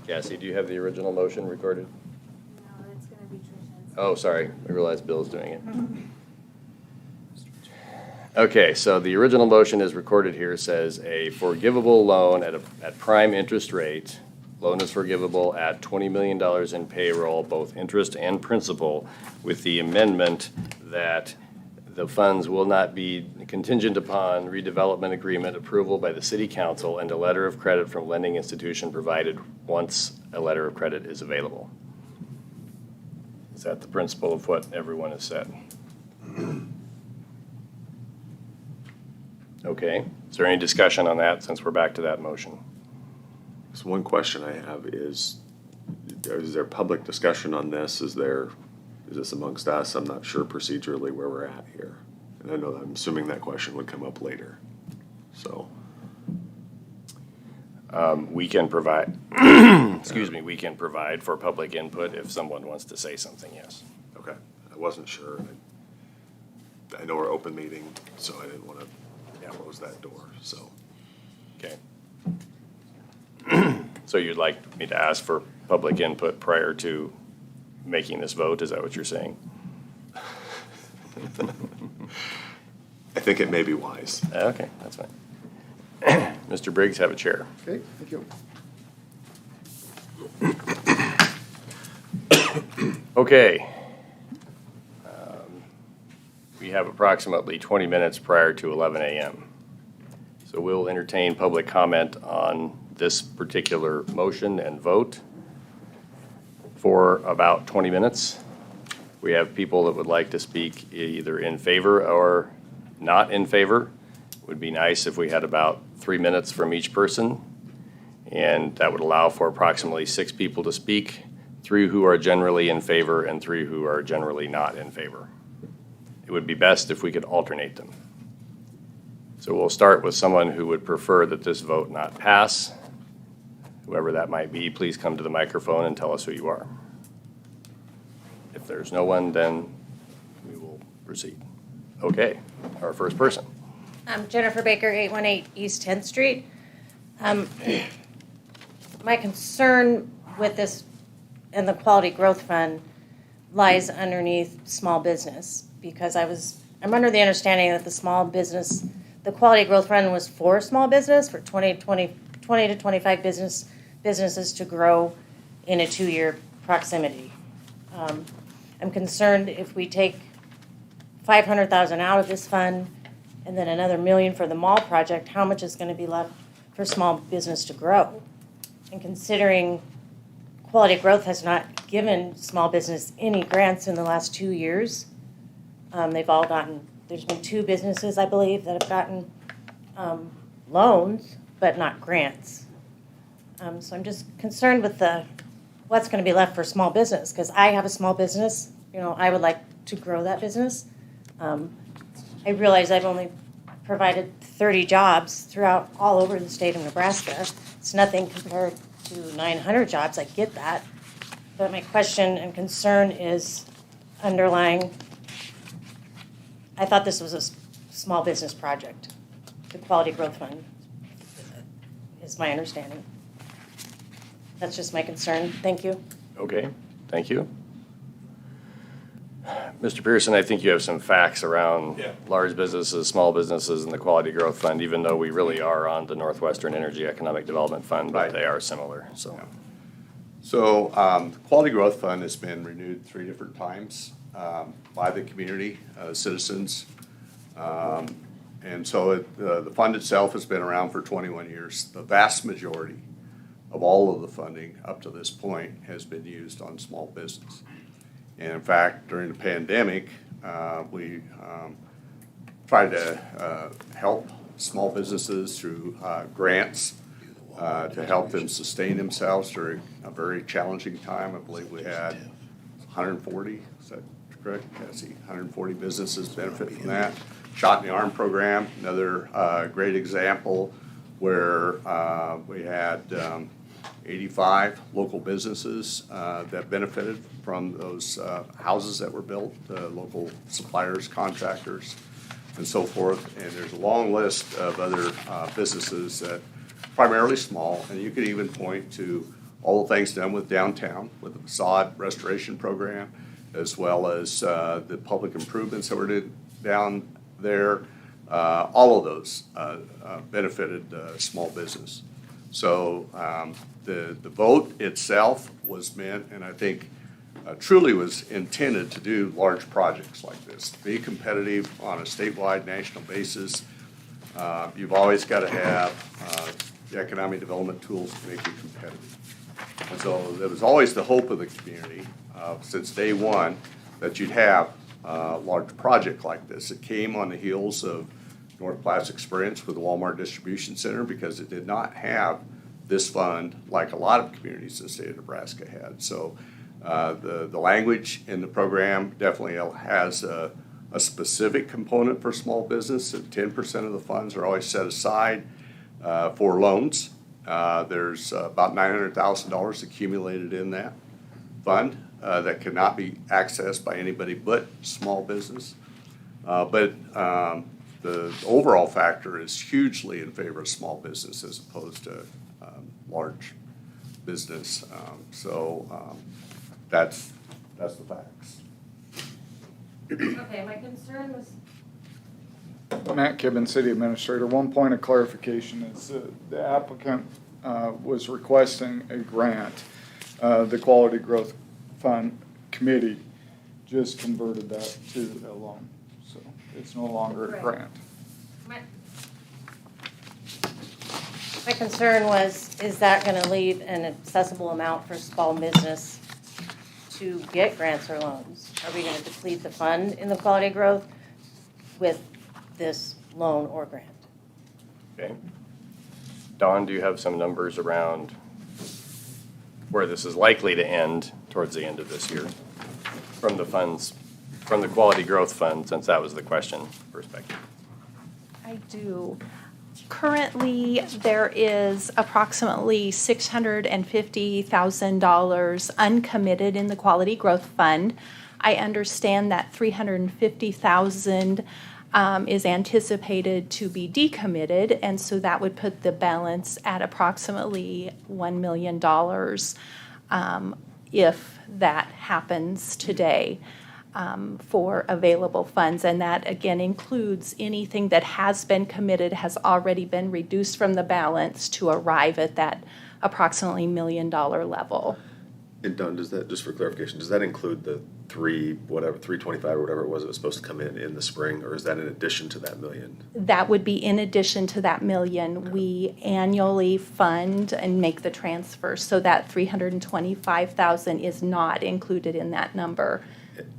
Cassie, do you have the original motion recorded? No, it's gonna be Trish's. Oh, sorry, I realized Bill's doing it. Okay, so the original motion is recorded here, says a forgivable loan at prime interest rate. Loan is forgivable at $20 million in payroll, both interest and principal, with the amendment that the funds will not be contingent upon redevelopment agreement approval by the city council and a letter of credit from lending institution provided once a letter of credit is available. Is that the principle of what everyone has said? Okay, is there any discussion on that since we're back to that motion? So one question I have is there public discussion on this? Is this amongst us? I'm not sure procedurally where we're at here. And I'm assuming that question would come up later. So, We can provide, excuse me, we can provide for public input if someone wants to say something, yes. okay, I wasn't sure. I know we're open meeting, so I didn't want to close that door, so. Okay. So you'd like me to ask for public input prior to making this vote, is that what you're saying? I think it may be wise. Okay, that's fine. Mr. Briggs, have a chair. Okay, thank you. Okay. We have approximately 20 minutes prior to 11 a.m. So we'll entertain public comment on this particular motion and vote for about 20 minutes. We have people that would like to speak either in favor or not in favor. It would be nice if we had about 3 minutes from each person. And that would allow for approximately 6 people to speak, 3 who are generally in favor and 3 who are generally not in favor. It would be best if we could alternate them. So we'll start with someone who would prefer that this vote not pass. Whoever that might be, please come to the microphone and tell us who you are. If there's no one, then we will proceed. Okay, our first person. I'm Jennifer Baker, 818 East 10th Street. My concern with this and the Quality Growth Fund lies underneath small business, because I'm under the understanding that the Quality Growth Fund was for small business, for 20 to 25 businesses to grow in a 2-year proximity. I'm concerned if we take $500,000 out of this fund and then another $1 million for the mall project, how much is going to be left for small business to grow? And considering Quality Growth has not given small business any grants in the last 2 years, there's been 2 businesses, I believe, that have gotten loans, but not grants. So I'm just concerned with what's going to be left for small business, because I have a small business. I would like to grow that business. I realize I've only provided 30 jobs throughout all over the state of Nebraska. It's nothing compared to 900 jobs, I get that. But my question and concern is underlying, I thought this was a small business project. The Quality Growth Fund is my understanding. That's just my concern. Thank you. Okay, thank you. Mr. Pearson, I think you have some facts around large businesses, small businesses, and the Quality Growth Fund, even though we really are on the Northwestern Energy Economic Development Fund, but Right. they are similar, so. So, the Quality Growth Fund has been renewed 3 different times by the community, citizens. And so the fund itself has been around for 21 years. The vast majority of all of the funding up to this point has been used on small business. And in fact, during the pandemic, we tried to help small businesses through grants to help them sustain themselves during a very challenging time. I believe we had 140, is that correct, Cassie? 140 businesses benefit from that. Shot in the Arm program, another great example where we had 85 local businesses that benefited from those houses that were built, local suppliers, contractors, and so forth. And there's a long list of other businesses that primarily small, and you could even point to all the things done with downtown, with the facade restoration program, as well as the public improvements that were did down there. All of those benefited small business. So the vote itself was meant, and I think truly was intended to do large projects like this, to be competitive on a statewide, national basis. You've always got to have the economic development tools to make you competitive. And so there was always the hope of the community since day one that you'd have a large project like this. It came on the heels of North Platte's experience with the Walmart Distribution Center because it did not have this fund like a lot of communities in the state of Nebraska had. So the language in the program definitely has a specific component for small business, and 10% of the funds are always set aside for loans. There's about $900,000 accumulated in that fund that cannot be accessed by anybody but small business. But the overall factor is hugely in favor of small business as opposed to large business. That's the facts. Okay, my concern was. Matt Kibben, City Administrator. One point of clarification is the applicant was requesting a grant. The Quality Growth Fund Committee just converted that to a loan. So it's no longer a grant. My concern was, is that going to leave an accessible amount for small business to get grants or loans? Are we going to deplete the fund in the quality growth with this loan or grant? Okay. Dawn, do you have some numbers around where this is likely to end towards the end of this year from the funds, from the Quality Growth Fund, since that was the question perspective? I do. Currently, there is approximately $650,000 uncommitted in the Quality Growth Fund. I understand that $350,000 is anticipated to be decommitted, and so that would put the balance at approximately $1 million if that happens today. For available funds, and that again includes anything that has been committed, has already been reduced from the balance to arrive at that approximately $1 million level. And Don, does that, just for clarification, does that include the 325 or whatever it was supposed to come in the spring, or is that in addition to that million? That would be in addition to that million. Okay. We annually fund and make the transfer, so that $325,000 is not included in that number.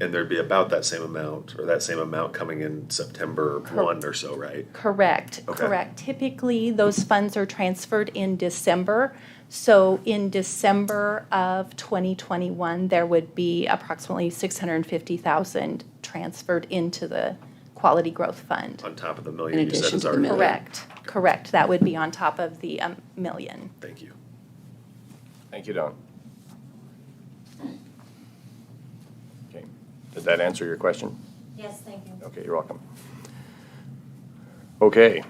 And there'd be about that same amount, or that same amount coming in September 1 or so, right? Correct, Okay. Correct. Typically, those funds are transferred in December. So in December of 2021, there would be approximately $650,000 transferred into the Quality Growth Fund. On top of the million you said is already. Correct, correct. That would be on top of the million. Thank you. Thank you, Dawn. Okay. Did that answer your question? Yes, thank you. Okay, you're welcome. Okay.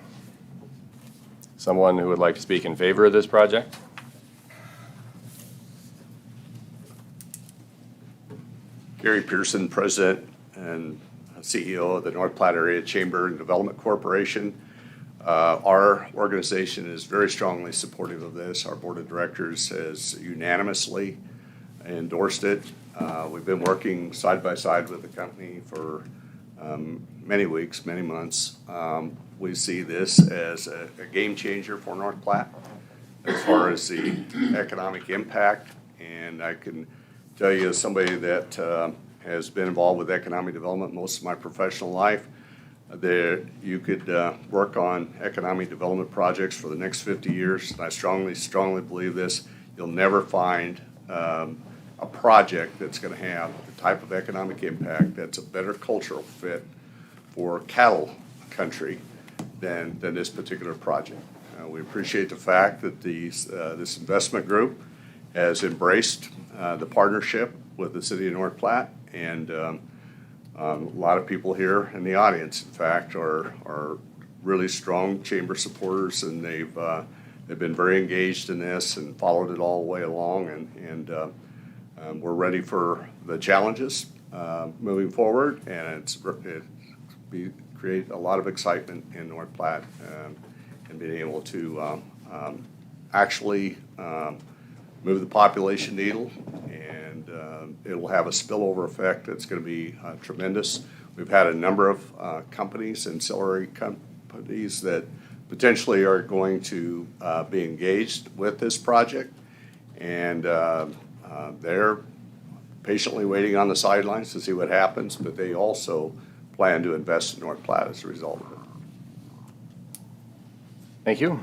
Someone who would like to speak in favor of this project? Gary Pearson, President and CEO of the North Platte Area Chamber and Development Corporation. Our organization is very strongly supportive of this. Our board of directors has unanimously endorsed it. We've been working side by side with the company for many weeks, many months. We see this as a game changer for North Platte as far as the economic impact. And I can tell you, as somebody that has been involved with economic development most of my professional life, There, you could work on economic development projects for the next 50 years. And I strongly believe this. You'll never find a project that's going to have the type of economic impact that's a better cultural fit for cattle country than this particular project. We appreciate the fact that this investment group has embraced the partnership with the city of North Platte, and a lot of people here in the audience, in fact, are really strong chamber supporters, and they've been very engaged in this and followed it all the way along, and we're ready for the challenges moving forward, and create a lot of excitement in North Platte, and being able to actually move the population needle, and it'll have a spillover effect that's going to be tremendous. We've had a number of companies, ancillary companies, that potentially are going to be engaged with this project, and they're patiently waiting on the sidelines to see what happens, but they also plan to invest in North Platte as a result of it. Thank you.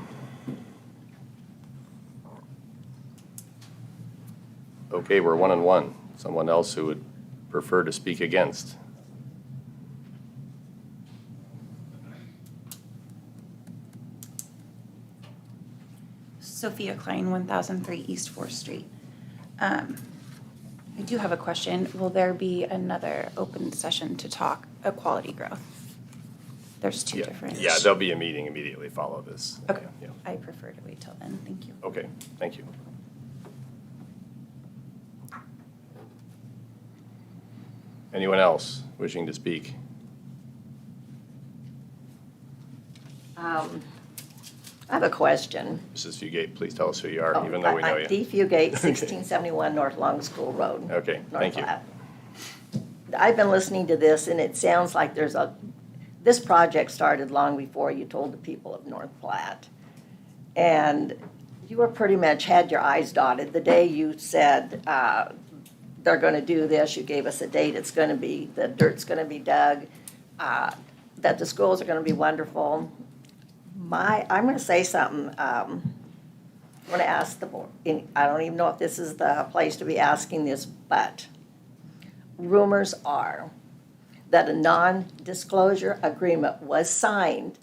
Okay, we're 1-on-1. Someone else who would prefer to speak against? Sophia Klein, 1003 East 4th Street. I do have a question. Will there be another open session to talk equality growth? There's two different. Yeah, there'll be a meeting immediately follow this. Okay. Yeah. I prefer to wait till then. Thank you. Okay, thank you. Anyone else wishing to speak? I have a question. Mrs. Fugate, please tell us who you are, even though we know you. Dee Fugate, 1671 North Long School Road. Okay, thank you. I've been listening to this, and it sounds like this project started long before you told the people of North Platte. And you were pretty much had your I's dotted. The day you said they're going to do this, you gave us a date, the dirt's going to be dug, that the schools are going to be wonderful. I'm going to say something. I'm going to ask the board. I don't even know if this is the place to be asking this, but rumors are that a non-disclosure agreement was signed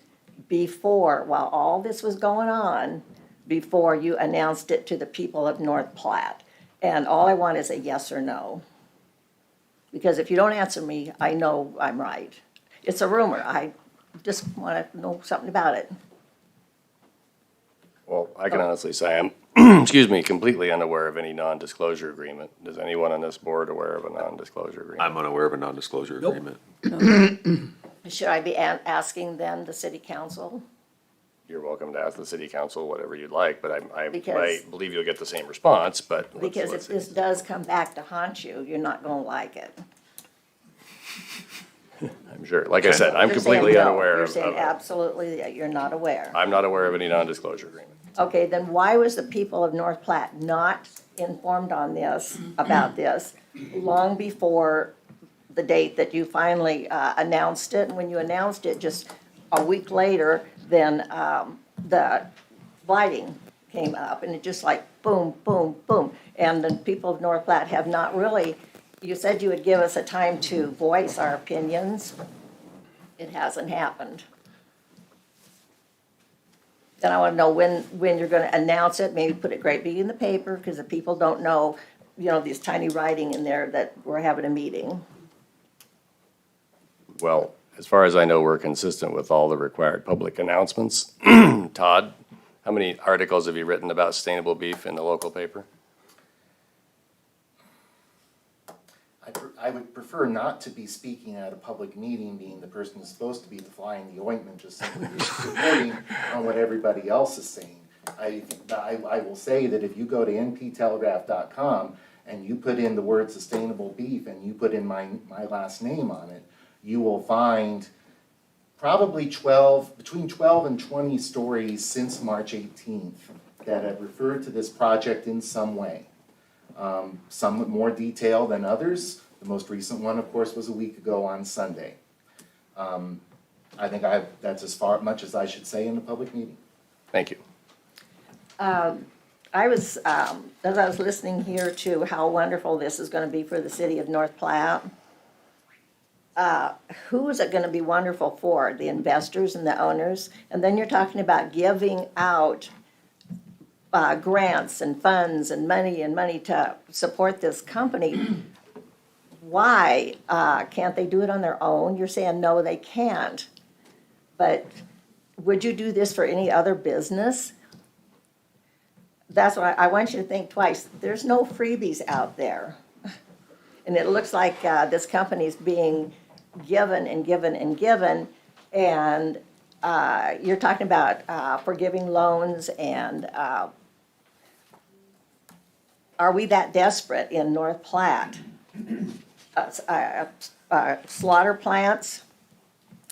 while all this was going on, before you announced it to the people of North Platte. And all I want is a yes or no. Because if you don't answer me, I know I'm right. It's a rumor. I just want to know something about it. Well, I can honestly say I'm, excuse me, completely unaware of any non-disclosure agreement. Is anyone on this board aware of a non-disclosure agreement? I'm unaware of a non-disclosure agreement. Should I be asking then the city council? You're welcome to ask the city council whatever you'd like, but I Because- believe you'll get the same response, but Because let's if this does come back to haunt you, you're not going to like it. I'm sure. Like I said, I'm You're completely saying no. unaware You're of saying it. absolutely that you're not aware. I'm not aware of any non-disclosure agreement. Okay, then why was the people of North Platte not informed on this, about this, long before the date that you finally announced it? And when you announced it, just a week later, then the lighting came up, and it just like boom, boom, boom. And the people of North Platte have not really, you said you would give us a time to voice our opinions. It hasn't happened. Then I want to know when you're going to announce it, maybe put it great big in the paper, because the people don't know, these tiny writing in there that we're having a meeting. Well, as far as I know, we're consistent with all the required public announcements. Todd, how many articles have you written about sustainable beef in the local paper? I would prefer not to be speaking at a public meeting, being the person who's supposed to be the fly in the ointment, just simply reporting on what everybody else is saying. I will say that if you go to nptelegraph.com and you put in the word sustainable beef and you put in my last name on it, you will find probably between 12 and 20 stories since March 18th that have referred to this project in some way. Some with more detail than others. The most recent one, of course, was a week ago on Sunday. I think that's much as I should say in a public meeting. Thank you. I was, as I was listening here to how wonderful this is gonna be for the city of North Platte, who is it gonna be wonderful for? The investors and the owners? And then you're talking about giving out grants and funds and money to support this company. Why can't they do it on their own? You're saying, no, they can't. But would you do this for any other business? That's why I want you to think twice. There's no freebies out there. And it looks like this company's being given and given and given. And you're talking about forgiving loans and are we that desperate in North Platte? Slaughter plants,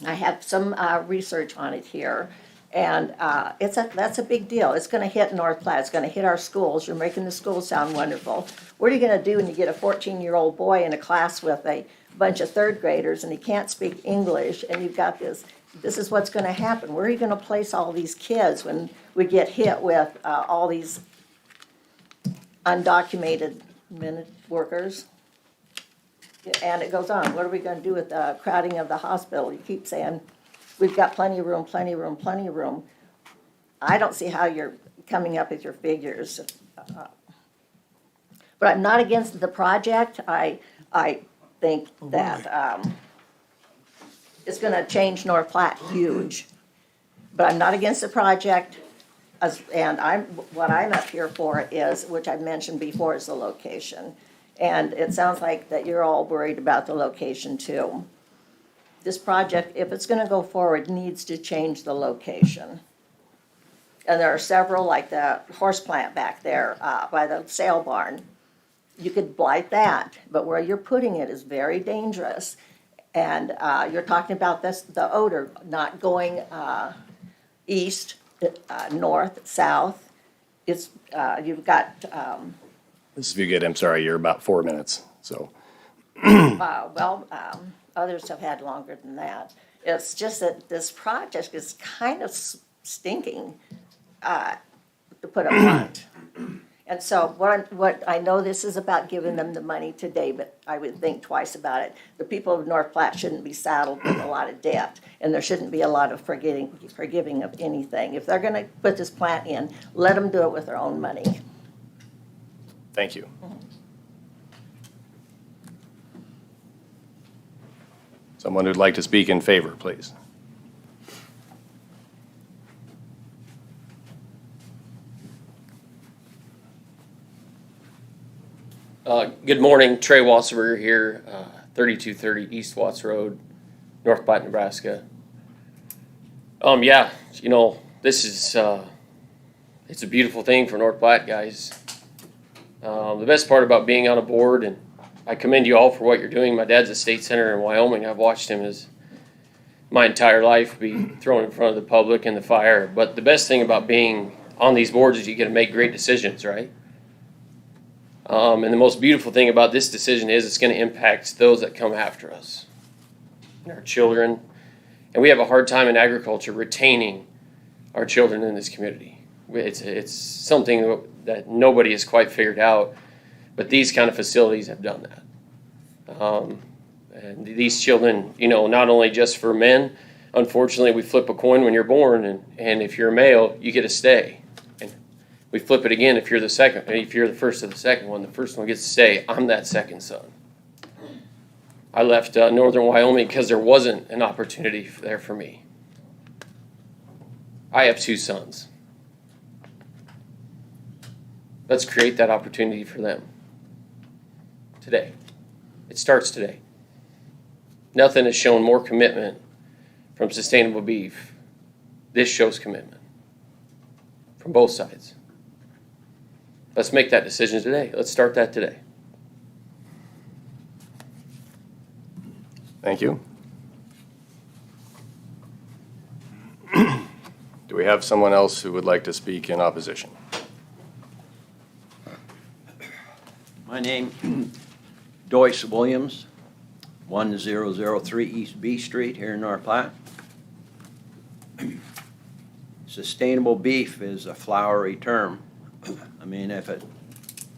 I have some research on it here. And that's a big deal. It's gonna hit North Platte, it's gonna hit our schools. You're making the schools sound wonderful. What are you gonna do when you get a 14-year-old boy in a class with a bunch of third graders and he can't speak English and you've got this is what's gonna happen. Where are you gonna place all these kids when we get hit with all these undocumented workers? And it goes on. What are we gonna do with the crowding of the hospital? You keep saying, we've got plenty of room, plenty of room, plenty of room. I don't see how you're coming up with your figures. But I'm not against the project. I think that it's gonna change North Platte huge. But I'm not against the project. And what I'm up here for is, which I've mentioned before, is the location. And it sounds like that you're all worried about the location too. This project, if it's gonna go forward, needs to change the location. And there are several, like the horse plant back there by the sale barn. You could blight that, but where you're putting it is very dangerous. And you're talking about the odor not going east, north, south. It's, you've got, This is good. I'm sorry, you're about 4 minutes, so. Others have had longer than that. It's just that this project is kind of stinking, to put it blunt. And so what I know this is about giving them the money today, but I would think twice about it. The people of North Platte shouldn't be saddled with a lot of debt, and there shouldn't be a lot of forgiving of anything. If they're gonna put this plant in, let them do it with their own money. Thank you. Someone who'd like to speak in favor, please. Good morning, Trey Wasserberger here, 3230 East Watts Road, North Platte, Nebraska. Yeah, you know, this is, it's a beautiful thing for North Platte, guys. The best part about being on a board, and I commend you all for what you're doing. My dad's a state senator in Wyoming. I've watched him my entire life be thrown in front of the public in the fire. But the best thing about being on these boards is you get to make great decisions, right? And the most beautiful thing about this decision is it's going to impact those that come after us, and our children. And we have a hard time in agriculture retaining our children in this community. It's something that nobody has quite figured out, but these kind of facilities have done that. And these children, you know, not only just for men, unfortunately we flip a coin when you're born, and if you're a male, you get to stay. And we flip it again if you're the first of the second one, the first one gets to stay. I'm that second son. I left northern Wyoming because there wasn't an opportunity there for me. I have 2 sons. Let's create that opportunity for them. Today. It starts today. Nothing has shown more commitment from Sustainable Beef. This shows commitment from both sides. Let's make that decision today. Let's start that today. Thank you. Do we have someone else who would like to speak in opposition? My name, Doyce Williams, 1003 East B Street here in North Platte. sustainable beef is a flowery term. I mean, if it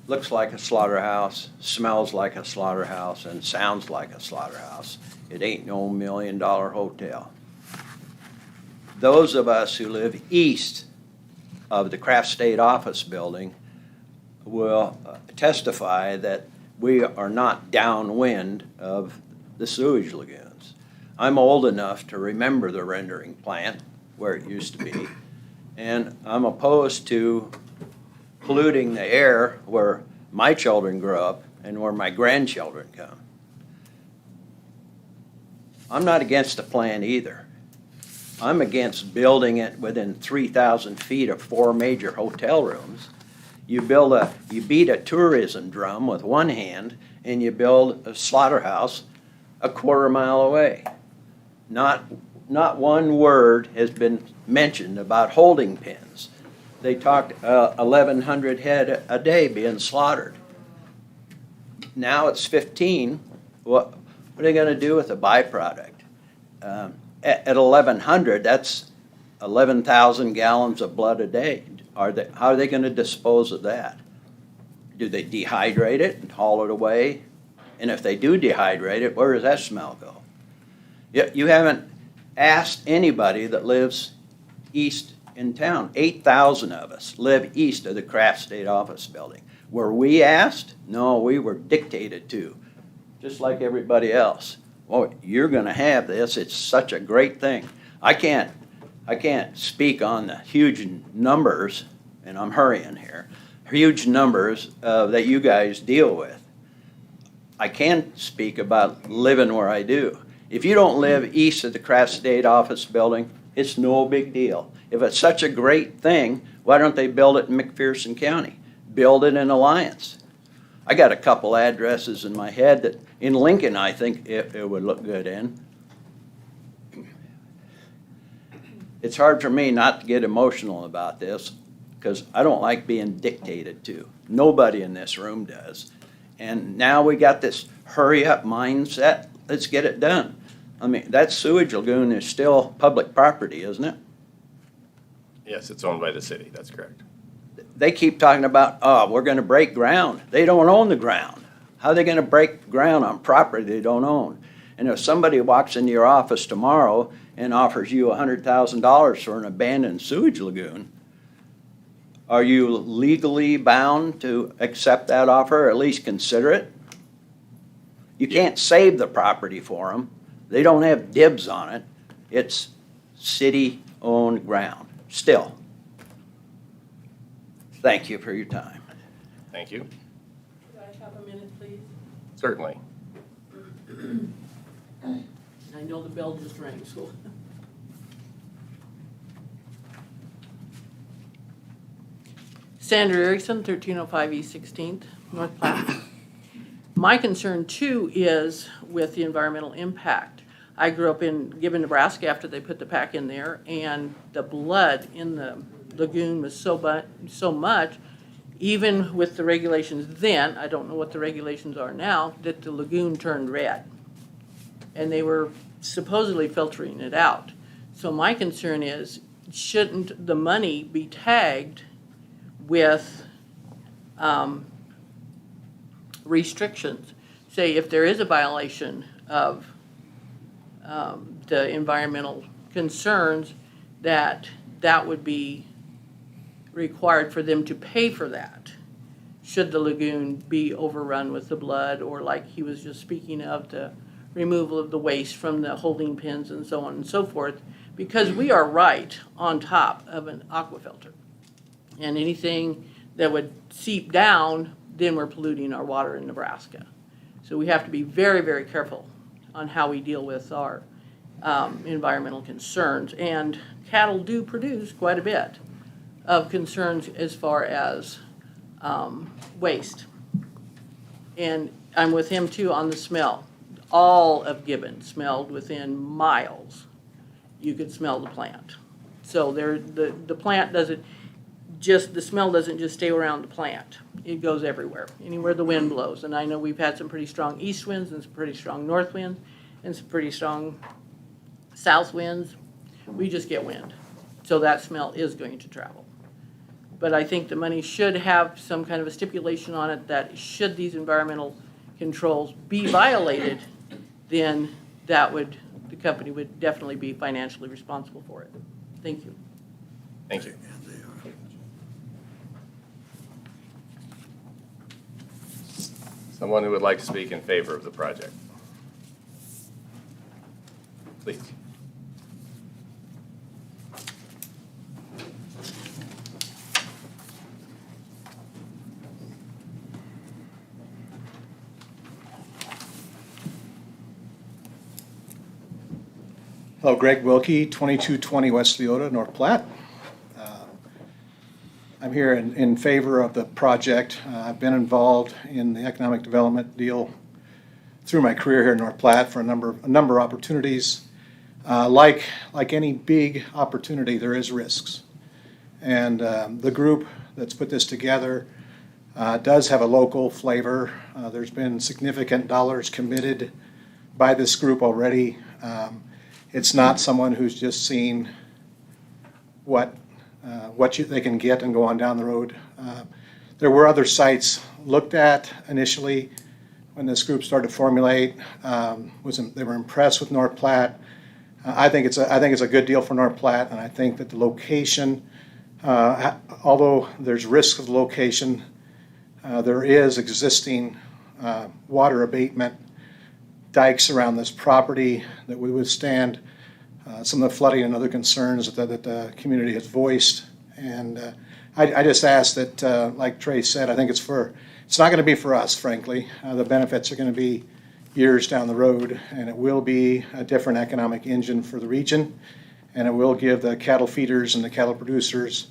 looks like a slaughterhouse, smells like a slaughterhouse, and sounds like a slaughterhouse, it ain't no $1 million hotel. Those of us who live east of the Craft State Office Building will testify that we are not downwind of the sewage lagoons. I'm old enough to remember the rendering plant where it used to be, and I'm opposed to polluting the air where my children grew up and where my grandchildren come. I'm not against the plan either. I'm against building it within 3,000 feet of 4 major hotel rooms. You beat a tourism drum with one hand, and you build a slaughterhouse a quarter mile away. Not one word has been mentioned about holding pens. They talked 1,100 head a day being slaughtered. Now it's 15. What are they going to do with the byproduct? At 1,100, that's 11,000 gallons of blood a day. How are they going to dispose of that? Do they dehydrate it and haul it away? And if they do dehydrate it, where does that smell go? You haven't asked anybody that lives east in town. 8,000 of us live east of the Craft State Office Building. Were we asked? No, we were dictated to, just like everybody else. Well, you're going to have this. It's such a great thing. I can't speak on the huge numbers, and I'm hurrying here, huge numbers that you guys deal with. I can speak about living where I do. If you don't live east of the Craft State Office Building, it's no big deal. If it's such a great thing, why don't they build it in McPherson County? Build it in Alliance. I got a couple addresses in my head that in Lincoln I think it would look good in. It's hard for me not to get emotional about this because I don't like being dictated to. Nobody in this room does. And now we got this hurry up mindset. Let's get it done. I mean, that sewage lagoon is still public property, isn't it? Yes, it's owned by the city, that's correct. They keep talking about, oh, we're going to break ground. They don't own the ground. How are they going to break ground on property they don't own? And if somebody walks into your office tomorrow and offers you $100,000 for an abandoned sewage lagoon, are you legally bound to accept that offer or at least consider it? You can't save the property for them. They don't have dibs on it. It's city-owned ground, still. Thank you for your time. Thank you. Could I have a minute, please? Certainly. I know the bell just rang, so. Sandra Erickson, 1305 East 16th, North Platte. My concern too is with the environmental impact. I grew up in Gibbon, Nebraska after they put the pack in there, and the blood in the lagoon was so much, even with the regulations then, I don't know what the regulations are now, that the lagoon turned red. And they were supposedly filtering it out. So my concern is, shouldn't the money be tagged with restrictions? Say if there is a violation of the environmental concerns, that would be required for them to pay for that. Should the lagoon be overrun with the blood, or like he was just speaking of, the removal of the waste from the holding pens and so on and so forth, because we are right on top of an aquifilter. And anything that would seep down, then we're polluting our water in Nebraska. So we have to be very, very careful on how we deal with our environmental concerns. And cattle do produce quite a bit of concerns as far as waste. And I'm with him too on the smell. All of Gibbon smelled within miles. You could smell the plant. So the plant doesn't just, the smell doesn't just stay around the plant. It goes everywhere, anywhere the wind blows. And I know we've had some pretty strong east winds and some pretty strong north winds and some pretty strong south winds. We just get wind. So that smell is going to travel. But I think the money should have some kind of a stipulation on it that should these environmental controls be violated, then the company would definitely be financially responsible for it. Thank you. Thank you. Someone who would like to speak in favor of the project? Please. Hello, Greg Wilkie, 2220 West Leota, North Platte. I'm here in favor of the project. I've been involved in the economic development deal through my career here in North Platte for a number of opportunities. Like any big opportunity, there is risks. And the group that's put this together does have a local flavor. There's been significant dollars committed by this group already. It's not someone who's just seen what they can get and go on down the road. There were other sites looked at initially when this group started to formulate. They were impressed with North Platte. I think it's a good deal for North Platte, and I think that the location, although there's risk of the location, there is existing water abatement dikes around this property that would withstand some of the flooding and other concerns that the community has voiced. And I just ask that, like Trey said, I think it's not going to be for us, frankly. The benefits are going to be years down the road, and it will be a different economic engine for the region, and it will give the cattle feeders and the cattle producers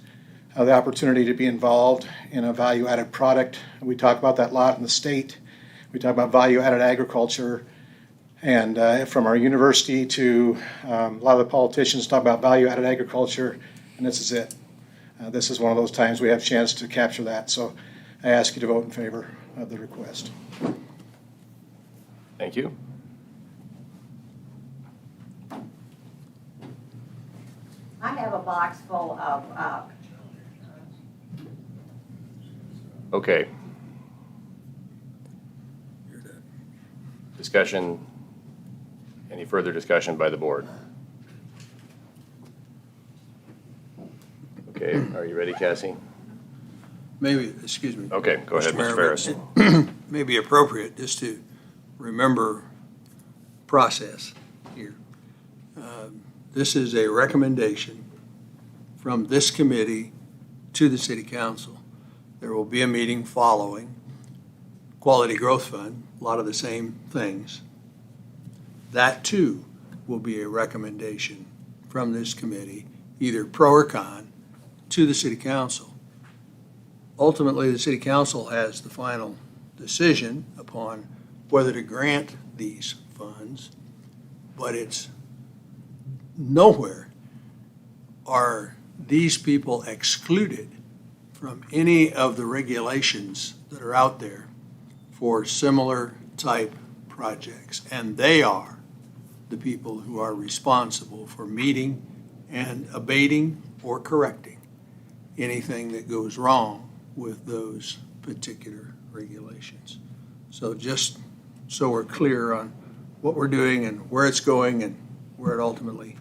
the opportunity to be involved in a value-added product. We talk about that a lot in the state. We talk about value-added agriculture. And from our university to a lot of the politicians talk about value-added agriculture, and this is it. This is one of those times we have a chance to capture that. So I ask you to vote in favor of the request. Thank you. I have a box full of, Okay. Discussion, any further discussion by the board? Okay, are you ready, Cassie? Maybe, excuse me. Okay, go ahead, Mr. Mayor, Ferris. it may be appropriate just to remember process here. This is a recommendation from this committee to the city council. There will be a meeting following. Quality Growth Fund, a lot of the same things. That too will be a recommendation from this committee, either pro or con, to the city council. Ultimately, the city council has the final decision upon whether to grant these funds, but it's nowhere are these people excluded from any of the regulations that are out there for similar type projects. And they are the people who are responsible for meeting and abating or correcting anything that goes wrong with those particular regulations. So just so we're clear on what we're doing and where it's going and where it ultimately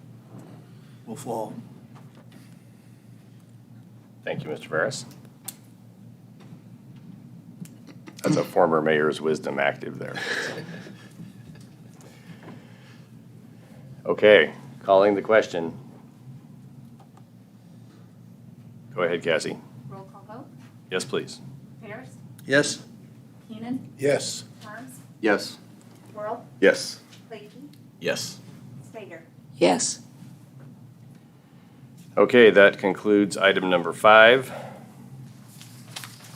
will fall. Thank you, Mr. Ferris. That's a former mayor's wisdom active there. Okay, calling the question. Go ahead, Cassie. Roll call vote. Yes, please. Ferris, Yes? Keenan, Yes. Harms, Yes. Worrell, Yes. Platte, Yes. Stager. Yes. Okay, that concludes item number 5.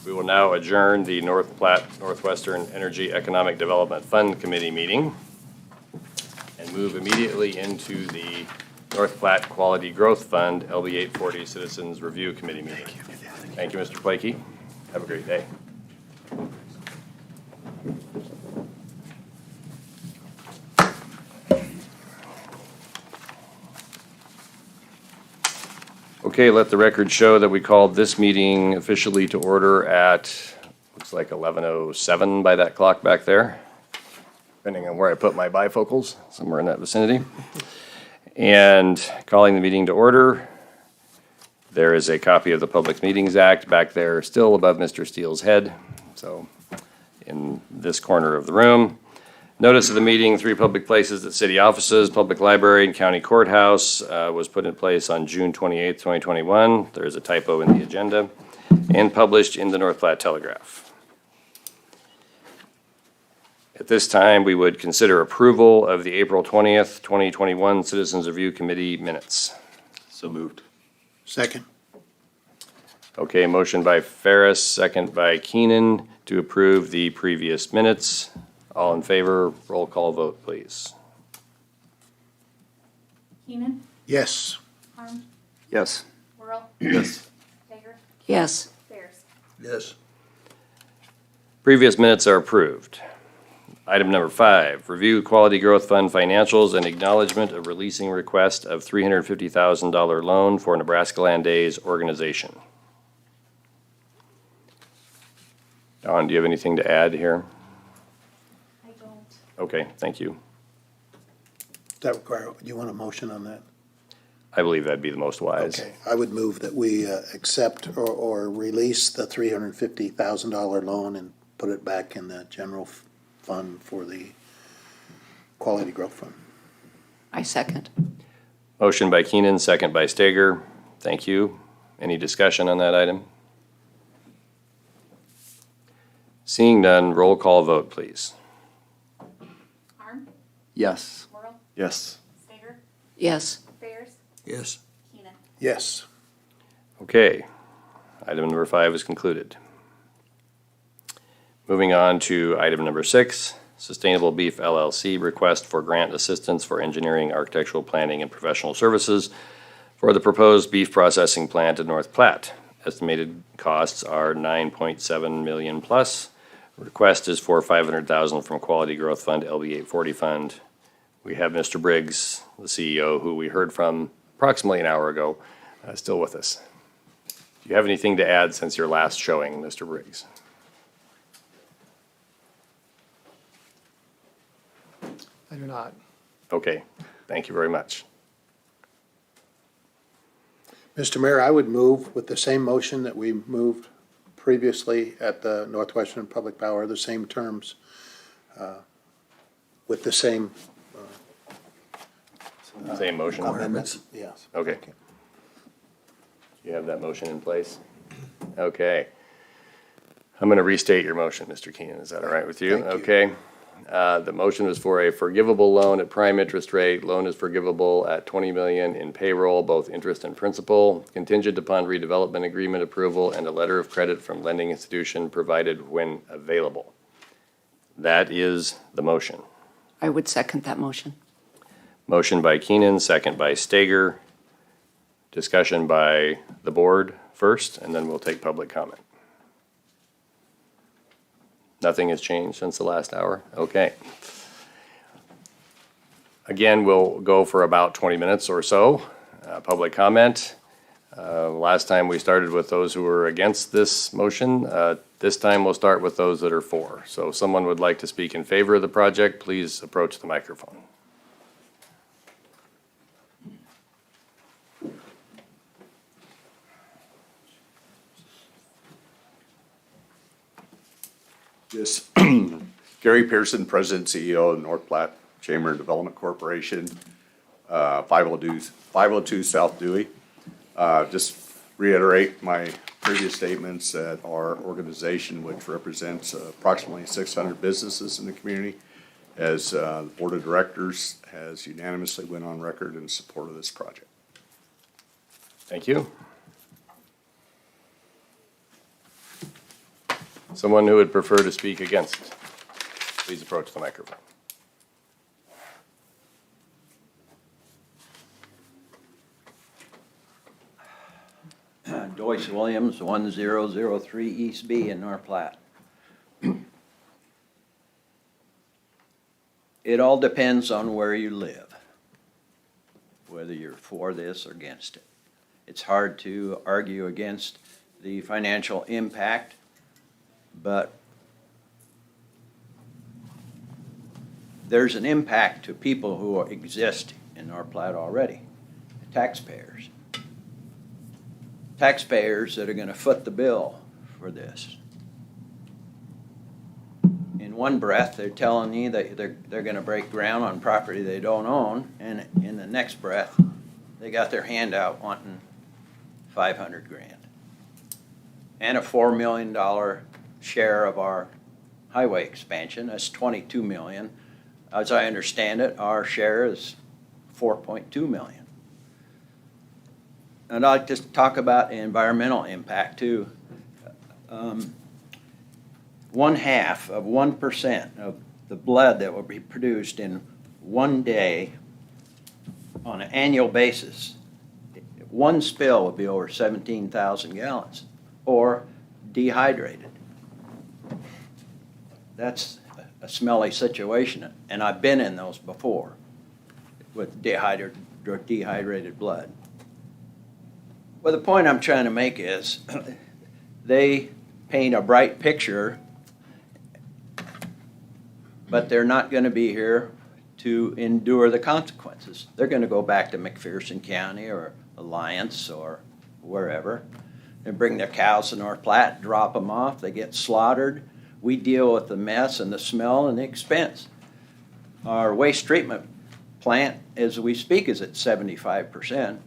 We will now adjourn the North Platte Northwestern Energy Economic Development Fund Committee meeting and move immediately into the North Platte Quality Growth Fund LB 840 Citizens Review Committee meeting. Thank you, Mr. Platte. Have a great day. Okay, let the record show that we called this meeting officially to order at, looks like 11:07 by that clock back there, depending on where I put my bifocals, somewhere in that vicinity. And calling the meeting to order, there is a copy of the Public Meetings Act back there, still above Mr. Steele's head, so in this corner of the room. Notice of the meeting, 3 public places at city offices, public library, and county courthouse was put in place on June 28th, 2021. There is a typo in the agenda, and published in the North Platte Telegraph. At this time, we would consider approval of the April 20th, 2021 Citizens Review Committee minutes. So moved. Second. Okay, motion by Ferris, second by Keenan to approve the previous minutes. All in favor, roll call vote, please. Keenan, Yes. Harm, Yes. Whirl, Yes. Sager, Yes. Bears. Yes. Previous minutes are approved. Item number 5, review Quality Growth Fund financials and acknowledgement of releasing request of $350,000 loan for Nebraska Land Days organization. Don, do you have anything to add here? I don't. Okay, thank you. Does that require, do you want a motion on that? I believe that'd be the most wise. Okay, I would move that we accept or release the $350,000 loan and put it back in the general fund for the Quality Growth Fund. I second. Motion by Keenan, second by Stager. Thank you. Any discussion on that item? Seeing none, roll call vote, please. Harm, Yes. Whirl, Yes. Sager, Yes. Bears, Yes. Keenan. Yes. Okay, item number 5 is concluded. Moving on to item number 6, Sustainable Beef LLC request for grant assistance for engineering, architectural planning, and professional services for the proposed beef processing plant in North Platte. Estimated costs are $9.7 million plus. Request is for $500,000 from Quality Growth Fund, LB 840 Fund. We have Mr. Briggs, the CEO, who we heard from approximately an hour ago, still with us. Do you have anything to add since your last showing, Mr. Briggs? I do not. Okay, thank you very much. Mr. Mayor, I would move with the same motion that we moved previously at the Northwestern Public Power, the same terms, with the same Same motion? amendments. Yes. Okay. You have that motion in place? Okay. I'm going to restate your motion, Mr. Keenan. Is that all right with you? Thank you. Okay. The motion is for a forgivable loan at prime interest rate. Loan is forgivable at $20 million in payroll, both interest and principal, contingent upon redevelopment agreement approval and a letter of credit from lending institution provided when available. That is the motion. I would second that motion. Motion by Keenan, second by Stager. Discussion by the board first, and then we'll take public comment. Nothing has changed since the last hour? Okay. Again, we'll go for about 20 minutes or so, public comment. Last time we started with those who were against this motion. This time we'll start with those that are for. So if someone would like to speak in favor of the project, please approach the microphone. Yes, Gary Pearson, President and CEO of North Platte Chamber and Development Corporation, 502 South Dewey. Just reiterate my previous statements that our organization, which represents approximately 600 businesses in the community, as the Board of Directors has unanimously went on record in support of this project. Thank you. Someone who would prefer to speak against, please approach the microphone. Joyce Williams, 1003 East B in North Platte. It all depends on where you live, whether you're for this or against it. It's hard to argue against the financial impact, but there's an impact to people who exist in North Platte already, taxpayers. Taxpayers that are gonna foot the bill for this. In one breath, they're telling me that they're gonna break ground on property they don't own, and in the next breath, they got their hand out wanting 500 grand. And a $4 million share of our highway expansion, that's 22 million. As I understand it, our share is 4.2 million. And I'd like to talk about the environmental impact too. 1/2 of 1% of the blood that will be produced in one day on an annual basis, one spill would be over 17,000 gallons, or dehydrated. That's a smelly situation, and I've been in those before with dehydrated blood. Well, the point I'm trying to make is they paint a bright picture, but they're not going to be here to endure the consequences. They're going to go back to McPherson County or Alliance or wherever and bring their cows to North Platte, drop them off, they get slaughtered. We deal with the mess and the smell and the expense. Our waste treatment plant, as we speak, is at 75%.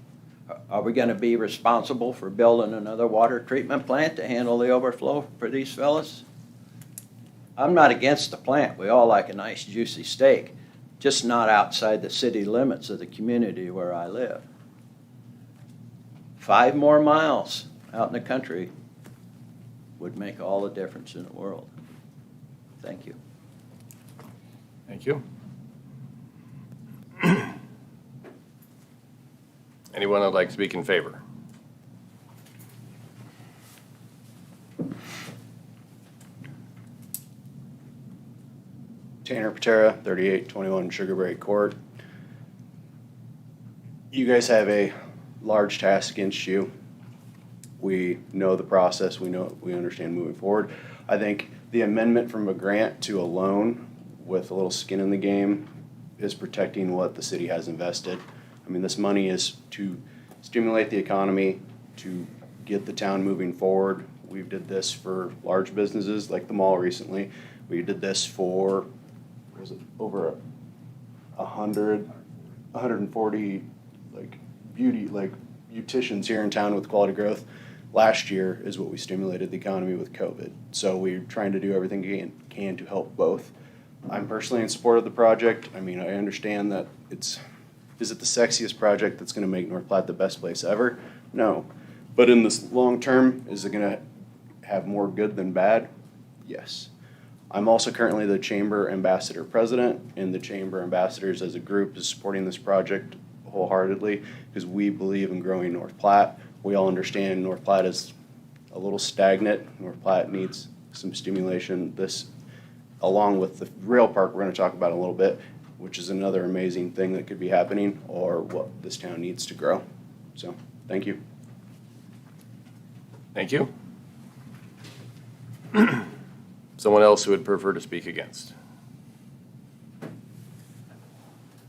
Are we going to be responsible for building another water treatment plant to handle the overflow for these fellas? I'm not against the plant. We all like a nice juicy steak, just not outside the city limits of the community where I live. 5 more miles out in the country would make all the difference in the world. Thank you. Thank you. Anyone would like to speak in favor? Tanner Patera, 3821 Sugarberry Court. You guys have a large task against you. We know the process, we understand moving forward. I think the amendment from a grant to a loan with a little skin in the game is protecting what the city has invested. I mean, this money is to stimulate the economy, to get the town moving forward. We did this for large businesses like the mall recently. We did this for, was it over 140 like beauticians here in town with quality growth. Last year is what we stimulated the economy with COVID. So we're trying to do everything we can to help both. I'm personally in support of the project. I mean, I understand that is it the sexiest project that's going to make North Platte the best place ever? No. But in this long term, is it going to have more good than bad? Yes. I'm also currently the Chamber Ambassador President, and the Chamber Ambassadors as a group is supporting this project wholeheartedly because we believe in growing North Platte. We all understand North Platte is a little stagnant. North Platte needs some stimulation. This, along with the rail park we're going to talk about in a little bit, which is another amazing thing that could be happening, or what this town needs to grow. So, thank you. Thank you. Someone else who would prefer to speak against?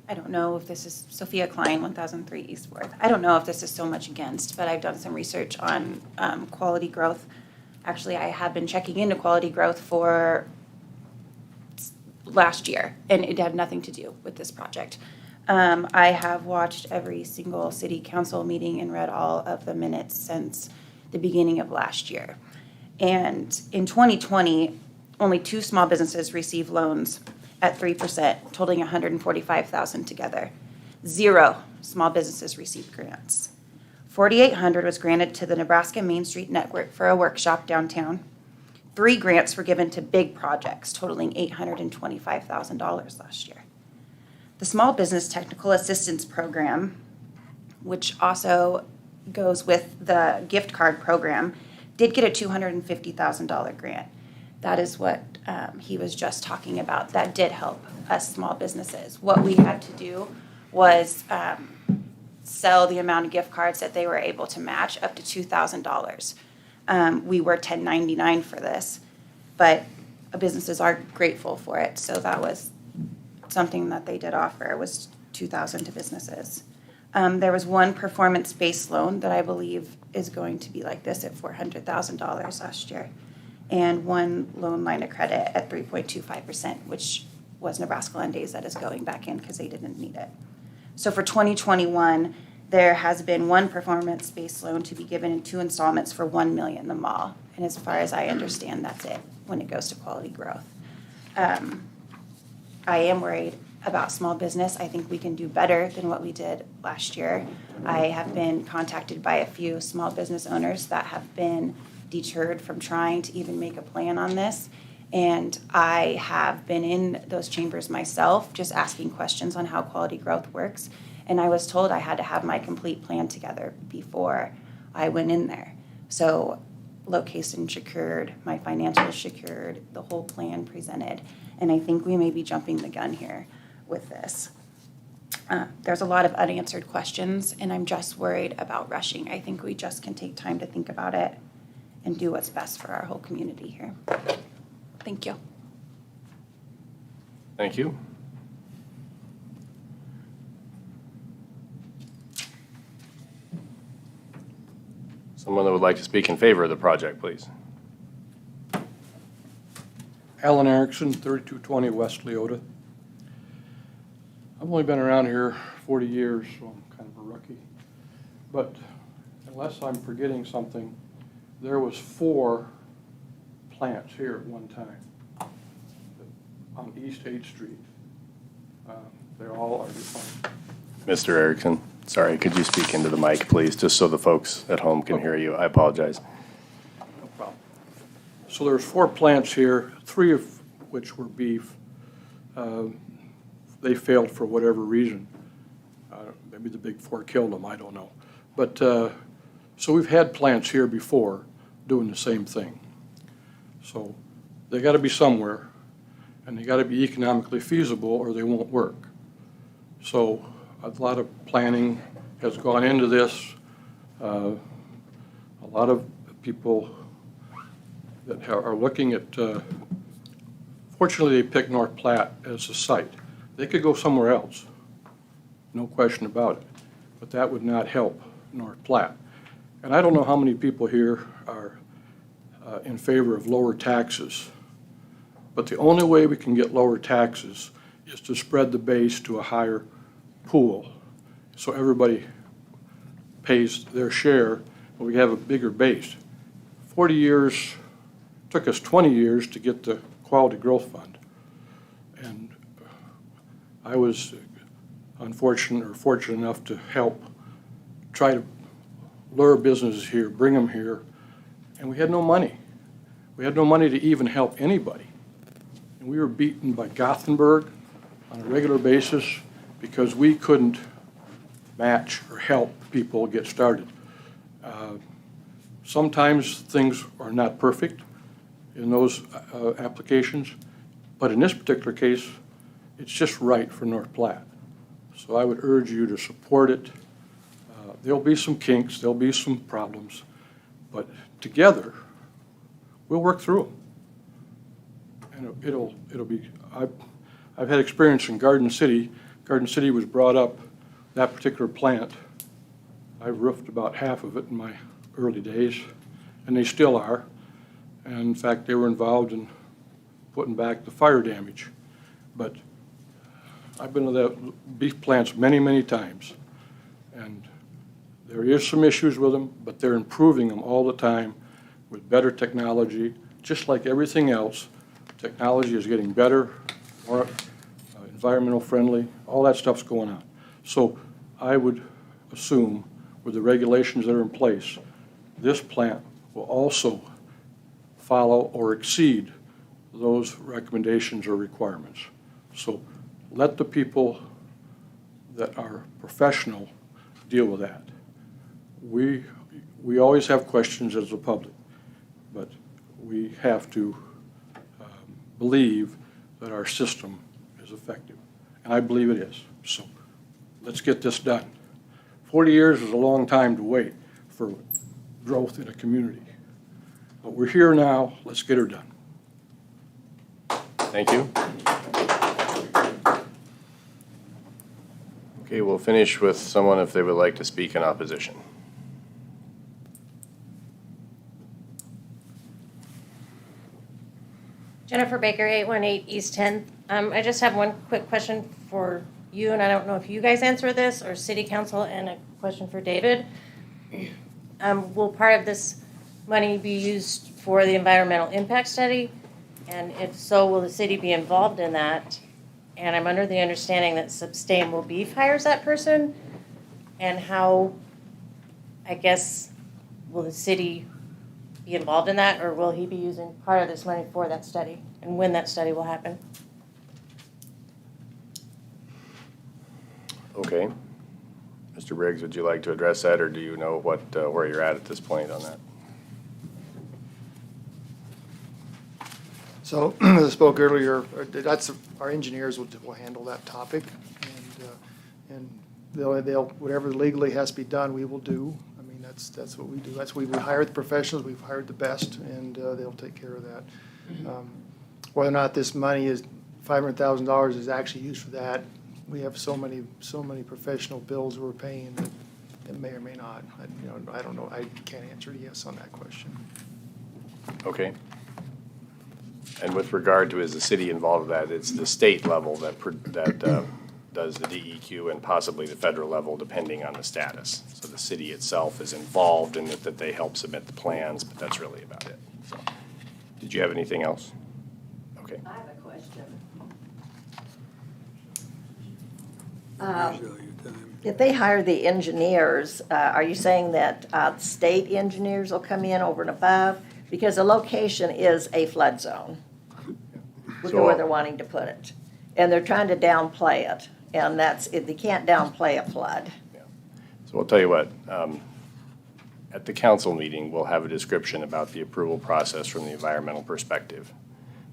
I don't know if this is Sophia Klein, 1003 East 4th. I don't know if this is so much against, but I've done some research on quality growth. Actually, I have been checking into quality growth for last year, and it had nothing to do with this project. I have watched every single city council meeting and read all of the minutes since the beginning of last year. And in 2020, only 2 small businesses received loans at 3%, totaling $145,000 together. 0 small businesses received grants. $4,800 was granted to the Nebraska Main Street Network for a workshop downtown. 3 grants were given to big projects, totaling $825,000 last year. The Small Business Technical Assistance Program, which also goes with the gift card program, did get a $250,000 grant. That is what he was just talking about. That did help us small businesses. What we had to do was sell the amount of gift cards that they were able to match up to $2,000. We were 1099 for this, but businesses are grateful for it. So that was something that they did offer, was $2,000 to businesses. There was one performance-based loan that I believe is going to be like this at $400,000 last year, and one loan line of credit at 3.25%, which was Nebraska Land Days that is going back in because they didn't need it. So for 2021, there has been one performance-based loan to be given in 2 installments for $1 million in the mall. And as far as I understand, that's it when it goes to quality growth. I am worried about small business. I think we can do better than what we did last year. I have been contacted by a few small business owners that have been deterred from trying to even make a plan on this. And I have been in those chambers myself, just asking questions on how quality growth works. And I was told I had to have my complete plan together before I went in there. So location secured, my financials secured, the whole plan presented. And I think we may be jumping the gun here with this. There's a lot of unanswered questions, and I'm just worried about rushing. I think we just can take time to think about it and do what's best for our whole community here. Thank you. Thank you. Someone that would like to speak in favor of the project, please. Alan Erickson, 3220 West Leota. I've only been around here 40 years, so I'm kind of a rookie. But unless I'm forgetting something, there was 4 plants here at one time on East 8th Street. They all are defunct. Mr. Erickson, sorry, could you speak into the mic, please, just so the folks at home can hear you? I apologize. No problem. So there's 4 plants here, 3 of which were beef. They failed for whatever reason. Maybe the big 4 killed them, I don't know. But so we've had plants here before doing the same thing. So they got to be somewhere, and they got to be economically feasible or they won't work. So a lot of planning has gone into this. A lot of people that are looking at, fortunately they picked North Platte as the site. They could go somewhere else, no question about it, but that would not help North Platte. And I don't know how many people here are in favor of lower taxes, but the only way we can get lower taxes is to spread the base to a higher pool, so everybody pays their share, and we have a bigger base. 40 years, took us 20 years to get the Quality Growth Fund. And I was fortunate enough to help try to lure businesses here, bring them here, and we had no money. We had no money to even help anybody. And we were beaten by Gothenburg on a regular basis because we couldn't match or help people get started. Sometimes things are not perfect in those applications, but in this particular case, it's just right for North Platte. So I would urge you to support it. There'll be some kinks, there'll be some problems, but together, we'll work through them. And it'll be, I've had experience in Garden City. Garden City was brought up, that particular plant. I roofed about half of it in my early days, and they still are. And in fact, they were involved in putting back the fire damage. But I've been to the beef plants many, many times, and there is some issues with them, but they're improving them all the time with better technology. Just like everything else, technology is getting better, more environmental friendly, all that stuff's going on. So I would assume with the regulations that are in place, this plant will also follow or exceed those recommendations or requirements. So let the people that are professional deal with that. We always have questions as the public, but we have to believe that our system is effective. And I believe it is. So let's get this done. 40 years is a long time to wait for growth in a community. But we're here now, let's get her done. Thank you. Okay, we'll finish with someone if they would like to speak in opposition. Jennifer Baker, 818 East 10th. I just have one quick question for you, and I don't know if you guys answer this or City Council, and a question for David. Will part of this money be used for the environmental impact study? And if so, will the city be involved in that? And I'm under the understanding that Sustainable Beef hires that person. And how, I guess, will the city be involved in that, or will he be using part of this money for that study, and when that study will happen? Okay. Mr. Briggs, would you like to address that, or do you know what, where you're at this point on that? So, as I spoke earlier, that's, our engineers will handle that topic, and they'll, whatever legally has to be done, we will do. I mean, that's what we do. That's we hire the professionals, we've hired the best, and they'll take care of that. Whether or not this money is, $500,000 is actually used for that, we have so many professional bills we're paying that it may or may not. I don't know. I can't answer yes on that question. Okay. And with regard to, is the city involved in that, it's the state level that does the DEQ and possibly the federal level, depending on the status. So the city itself is involved in that they help submit the plans, but that's really about it. So, did you have anything else? Okay. I have a question. If they hire the engineers, are you saying that state engineers will come in over and above? Because the location is a flood zone, where they're wanting to put it. And they're trying to downplay it, and they can't downplay a flood. Yeah. So I'll tell you what, at the council meeting, we'll have a description about the approval process from the environmental perspective.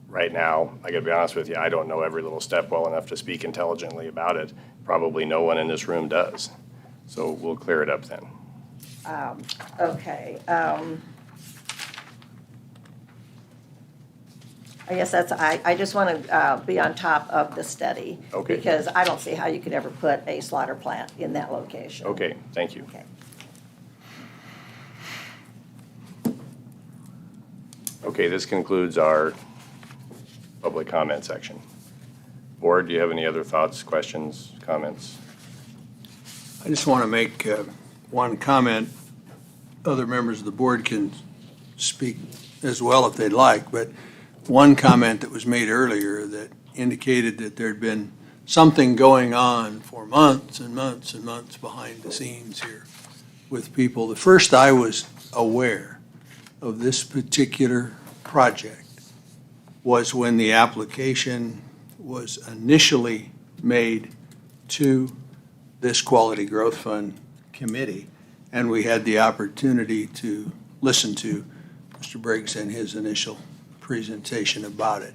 Right now, I gotta be honest with you, I don't know every little step well enough to speak intelligently about it. Probably no one in this room does. So we'll clear it up then. Okay. I guess I just want to be on top of the study. Okay. Because I don't see how you could ever put a slaughter plant in that location. Okay, thank you. Okay. Okay, this concludes our public comment section. Board, do you have any other thoughts, questions, comments? I just want to make one comment. Other members of the board can speak as well if they'd like, but one comment that was made earlier that indicated that there'd been something going on for months and months and months behind the scenes here with people. The first I was aware of this particular project was when the application was initially made to this Quality Growth Fund committee, and we had the opportunity to listen to Mr. Briggs and his initial presentation about it.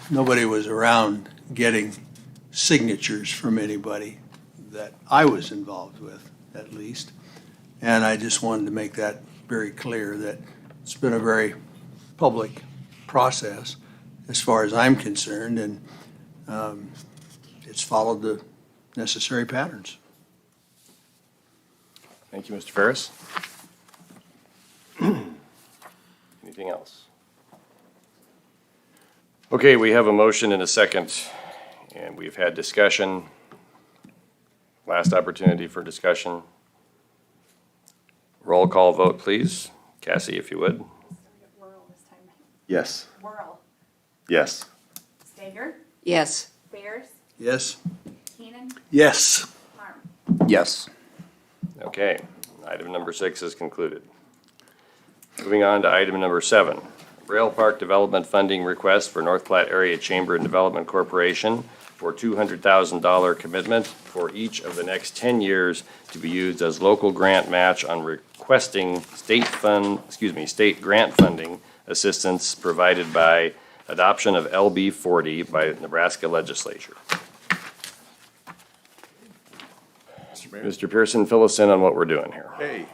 Nobody was around getting signatures from anybody that I was involved with, at least. And I just wanted to make that very clear that it's been a very public process as far as I'm concerned, and it's followed the necessary patterns. Thank you, Mr. Ferris. Anything else? Okay, we have a motion and a second, and we've had discussion. Last opportunity for discussion. Roll call vote, please. Cassie, if you would. Yes. Whirl. Yes. Stager. Yes. Bears. Yes. Keenan. Yes. Harm. Yes. Okay, item number 6 is concluded. Moving on to item number 7. Rail Park Development Funding Request for North Platte Area Chamber and Development Corporation for $200,000 commitment for each of the next 10 years to be used as local grant match on requesting state grant funding assistance provided by adoption of LB 40 by Nebraska legislature. Mr. Mr. Pearson, fill us in on what we're doing here. Hey,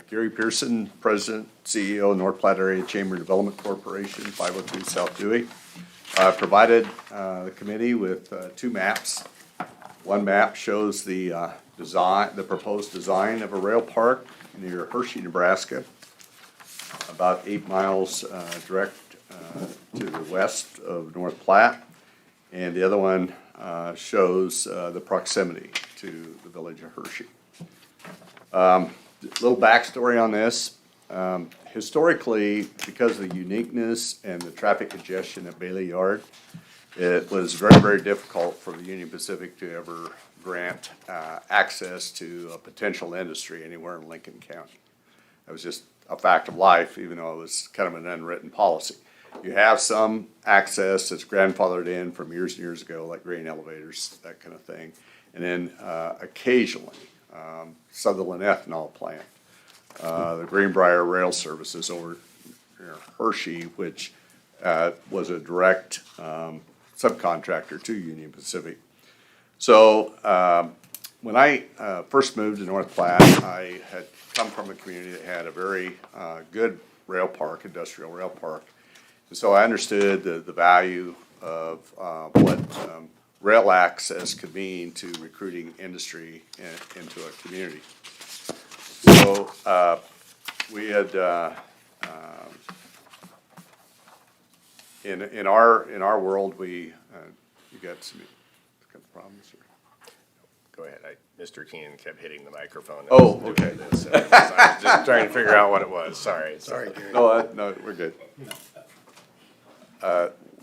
Gary Pearson, President, CEO, North Platte Area Chamber Development Corporation, 502 South Dewey. Provided the committee with two maps. One map shows the proposed design of a rail park near Hershey, Nebraska, about 8 miles direct to the west of North Platte. And the other one shows the proximity to the village of Hershey. Little backstory on this. Historically, because of the uniqueness and the traffic congestion at Bailey Yard, it was very, very difficult for the Union Pacific to ever grant access to a potential industry anywhere in Lincoln County. It was just a fact of life, even though it was kind of an unwritten policy. You have some access that's grandfathered in from years and years ago, like grain elevators, that kind of thing. And then occasionally, Sutherland Ethanol Plant, the Greenbrier Rail Services over near Hershey, which was a direct subcontractor to Union Pacific. So when I first moved to North Platte, I had come from a community that had a very good rail park, industrial rail park. And so I understood the value of what rail access could mean to recruiting industry into a community. So we had in our world, we you got some problems? Or? Go ahead. Mr. Keenan kept hitting the microphone. Oh, okay. I was just trying to figure out what it was. Sorry, Gary. No, we're good.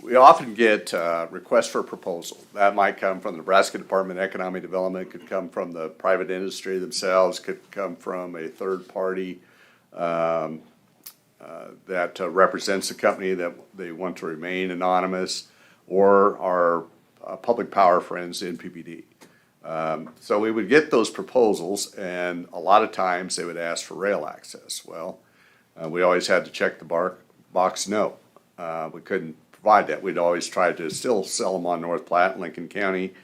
We often get requests for proposal. That might come from the Nebraska Department of Economic Development, could come from the private industry themselves, could come from a third party that represents a company that they want to remain anonymous, or our public power friends, NPPD. So we would get those proposals, and a lot of times they would ask for rail access. Well, we always had to check the box no. We couldn't provide that. We'd always try to still sell them on North Platte and Lincoln County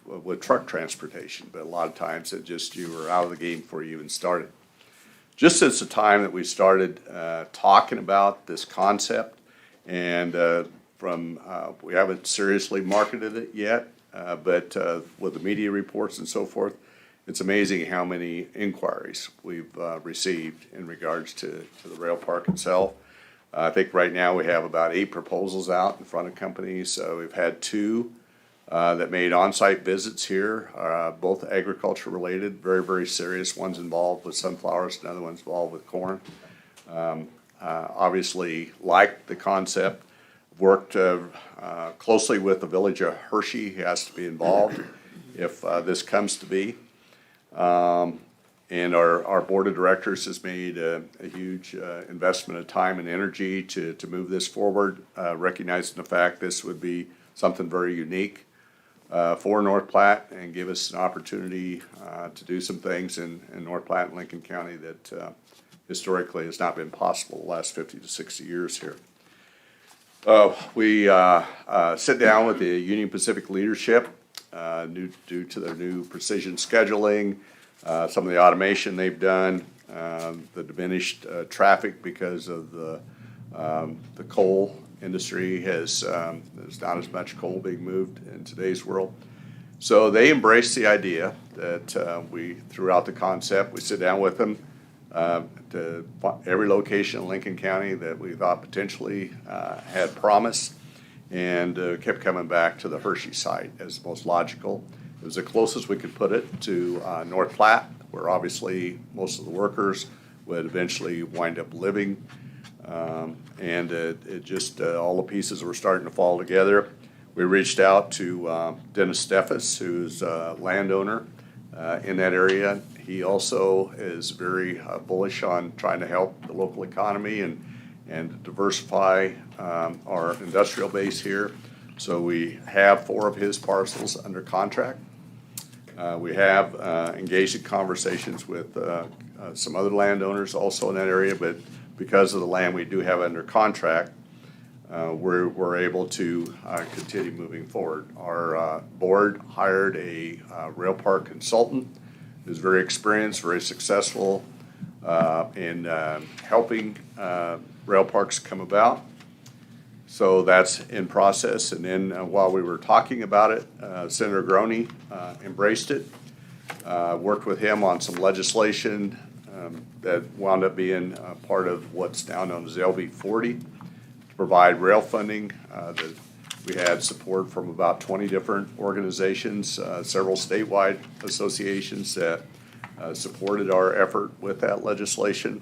with truck transportation, but a lot of times you were out of the game before you even started. Just since the time that we started talking about this concept, and we haven't seriously marketed it yet, but with the media reports and so forth, it's amazing how many inquiries we've received in regards to the rail park itself. I think right now we have about 8 proposals out in front of companies. We've had 2 that made on-site visits here, both agriculture related, very, very serious. One's involved with sunflowers, another one's involved with corn. Obviously liked the concept, worked closely with the village of Hershey. He has to be involved if this comes to be. And our board of directors has made a huge investment of time and energy to move this forward, recognizing the fact this would be something very unique for North Platte and give us an opportunity to do some things in North Platte and Lincoln County that historically has not been possible the last 50 to 60 years here. We sit down with the Union Pacific leadership due to their new precision scheduling, some of the automation they've done, the diminished traffic because of the coal industry there's not as much coal being moved in today's world. So they embrace the idea that we threw out the concept. We sit down with them to every location in Lincoln County that we thought potentially had promise, and kept coming back to the Hershey site as the most logical. It was the closest we could put it to North Platte, where obviously most of the workers would eventually wind up living. And it just, all the pieces were starting to fall together. We reached out to Dennis Steffes, who's a landowner in that area. He also is very bullish on trying to help the local economy and diversify our industrial base here. So we have 4 of his parcels under contract. We have engaged in conversations with some other landowners also in that area, but because of the land we do have under contract, we're able to continue moving forward. Our board hired a rail park consultant is very experienced, very successful in helping rail parks come about. So that's in process. And then while we were talking about it, Senator Groney embraced it. Worked with him on some legislation that wound up being part of what's now known as LB 40 to provide rail funding. We had support from about 20 different organizations, several statewide associations that supported our effort with that legislation.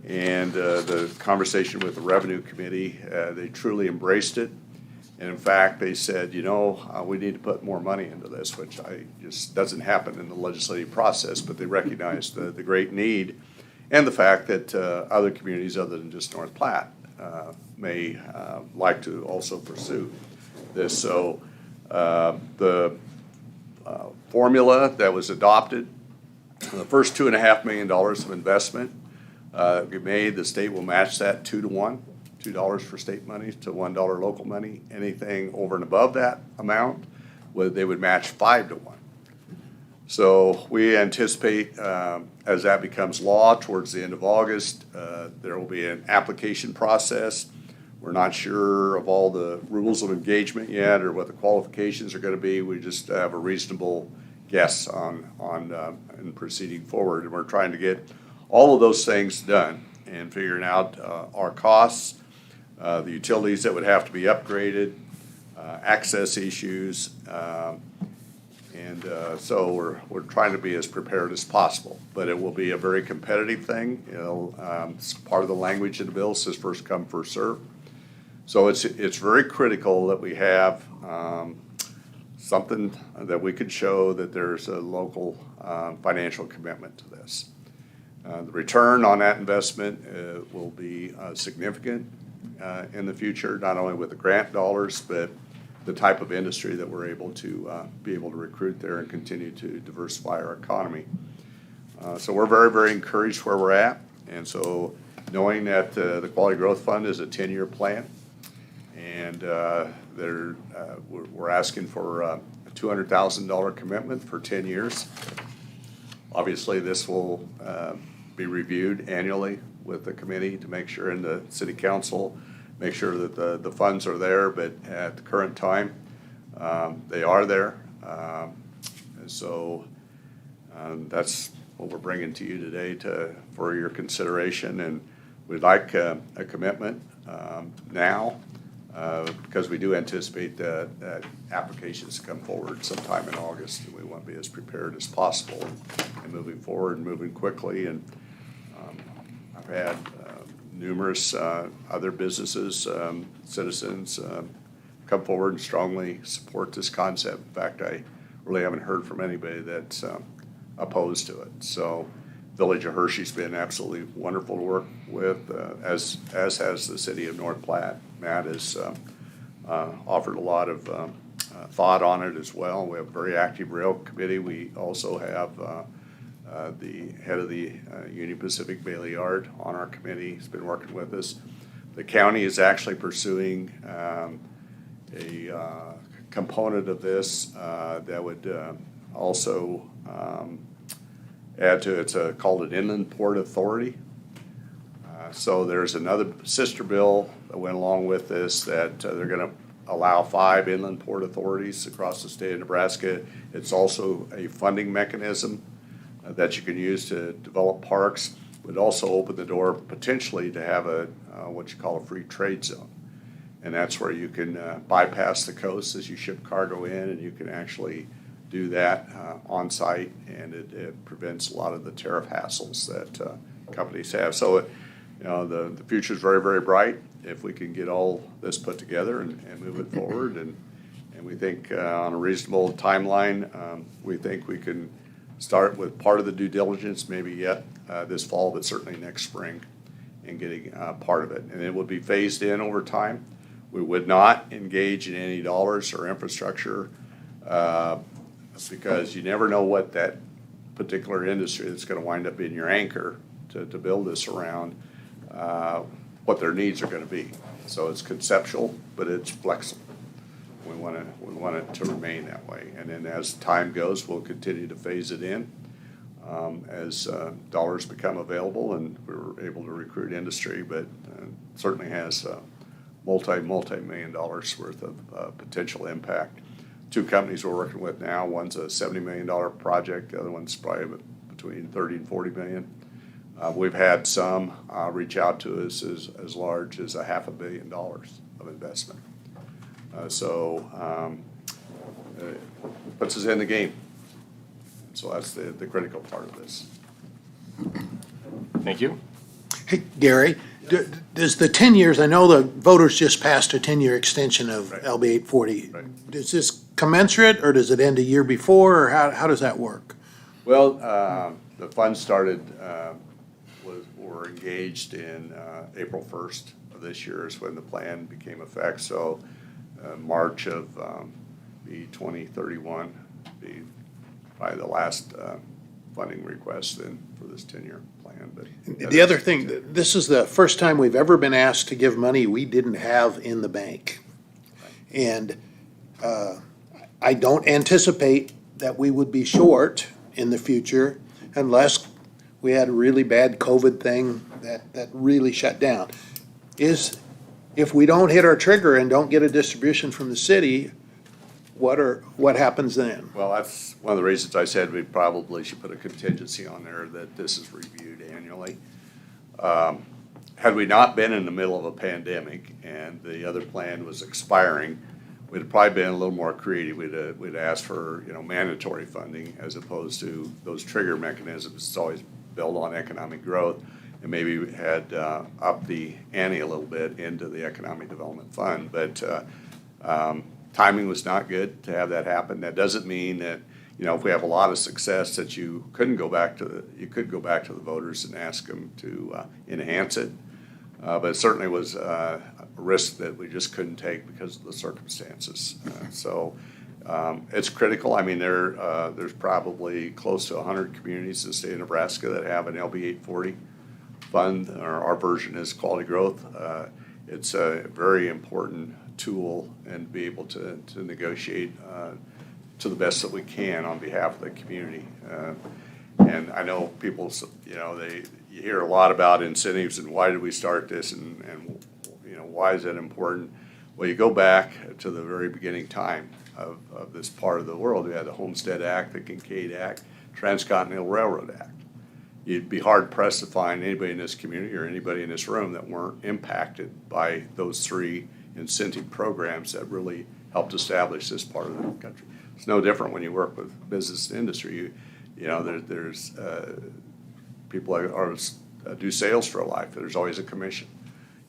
And the conversation with the Revenue Committee, they truly embraced it. And in fact, they said, we need to put more money into this, which just doesn't happen in the legislative process, but they recognize the great need and the fact that other communities other than just North Platte may like to also pursue this. So the formula that was adopted, the first $2.5 million of investment we made, the state will match that 2 to 1. $2 for state money to $1 local money. Anything over and above that amount, they would match 5 to 1. So we anticipate as that becomes law towards the end of August, there will be an application process. We're not sure of all the rules of engagement yet or what the qualifications are going to be. We just have a reasonable guess on proceeding forward. And we're trying to get all of those things done and figuring out our costs, the utilities that would have to be upgraded, access issues, and so we're trying to be as prepared as possible. But it will be a very competitive thing. It's part of the language in the bill says first come, first serve. So it's very critical that we have something that we could show that there's a local financial commitment to this. The return on that investment will be significant in the future, not only with the grant dollars, but the type of industry that we're able to recruit there and continue to diversify our economy. So we're very, very encouraged where we're at. And so knowing that the Quality Growth Fund is a 10-year plan, and we're asking for a $200,000 commitment for 10 years. Obviously, this will be reviewed annually with the committee to make sure, and the city council, make sure that the funds are there, but at the current time, they are there. And so that's what we're bringing to you today for your consideration, and we'd like a commitment now because we do anticipate that applications come forward sometime in August, and we want to be as prepared as possible and moving forward and moving quickly. And I've had numerous other businesses, citizens come forward and strongly support this concept. In fact, I really haven't heard from anybody that's opposed to it. So Village of Hershey's been absolutely wonderful to work with, as has the city of North Platte. Matt has offered a lot of thought on it as well. We have a very active rail committee. We also have the head of the Union Pacific Bailey Yard on our committee. He's been working with us. The county is actually pursuing a component of this that would also add to it's called an Inland Port Authority. So there's another sister bill that went along with this that they're going to allow 5 inland port authorities across the state of Nebraska. It's also a funding mechanism that you can use to develop parks, but also open the door potentially to have what you call a free trade zone. And that's where you can bypass the coast as you ship cargo in, and you can actually do that on site, and it prevents a lot of the tariff hassles that companies have. So the future is very, very bright if we can get all this put together and move it forward. And we think on a reasonable timeline, we think we can start with part of the due diligence, maybe yet this fall, but certainly next spring, and getting part of it. And it will be phased in over time. We would not engage in any dollars or infrastructure because you never know what that particular industry that's going to wind up being your anchor to build this around, what their needs are going to be. So it's conceptual, but it's flexible. We want it to remain that way. And then as time goes, we'll continue to phase it in. as dollars become available and we're able to recruit industry, but certainly has multi-million dollars worth of potential impact. Two companies we're working with now, one's a $70 million project, the other one's probably between 30 and 40 million. We've had some reach out to us as large as $500 million of investment. Puts us in the game. So that's the critical part of this. Thank you. Hey, Gary, does the 10 years, I know the voters just passed a 10-year extension of LB 840. Right. Is this commensurate, or does it end a year before, or how does that work? Well, the fund started, were engaged in April 1st of this year is when the plan became effect. So March of 2031 be probably the last funding request then for this 10-year plan. But The other thing, this is the first time we've ever been asked to give money we didn't have in the bank. And I don't anticipate that we would be short in the future unless we had a really bad COVID thing that really shut down. If we don't hit our trigger and don't get a distribution from the city, what happens then? Well, that's one of the reasons I said we probably should put a contingency on there that this is reviewed annually. Had we not been in the middle of a pandemic and the other plan was expiring, we'd have probably been a little more creative. We'd ask for, mandatory funding as opposed to those trigger mechanisms. It's always built on economic growth, and maybe we had upped the ante a little bit into the Economic Development Fund. But timing was not good to have that happen. That doesn't mean that, if we have a lot of success that you could go back to the voters and ask them to enhance it. But it certainly was a risk that we just couldn't take because of the circumstances. It's critical. I mean, there's probably close to 100 communities in the state of Nebraska that have an LB 840 fund, or our version is quality growth. It's a very important tool and be able to negotiate to the best that we can on behalf of the community. And I know people, you hear a lot about incentives and why did we start this and why is that important? Well, you go back to the very beginning time of this part of the world. We had the Homestead Act, the Kincaid Act, Transcontinental Railroad Act. You'd be hard pressed to find anybody in this community or anybody in this room that weren't impacted by those three incentive programs that really helped establish this part of the country. It's no different when you work with business and industry. There's people do sales for a life. There's always a commission,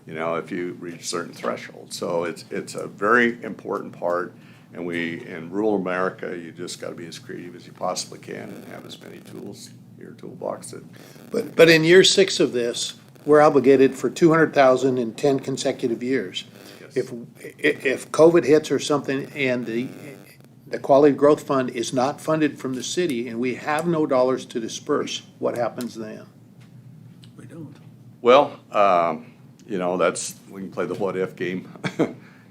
if you reach certain thresholds. So it's a very important part. And in rural America, you just got to be as creative as you possibly can and have as many tools in your toolbox. But in year 6 of this, we're obligated for $200,000 in 10 consecutive years. Yes. If COVID hits or something and the Quality Growth Fund is not funded from the city and we have no dollars to disperse, what happens then? We don't. Well, we can play the what if game.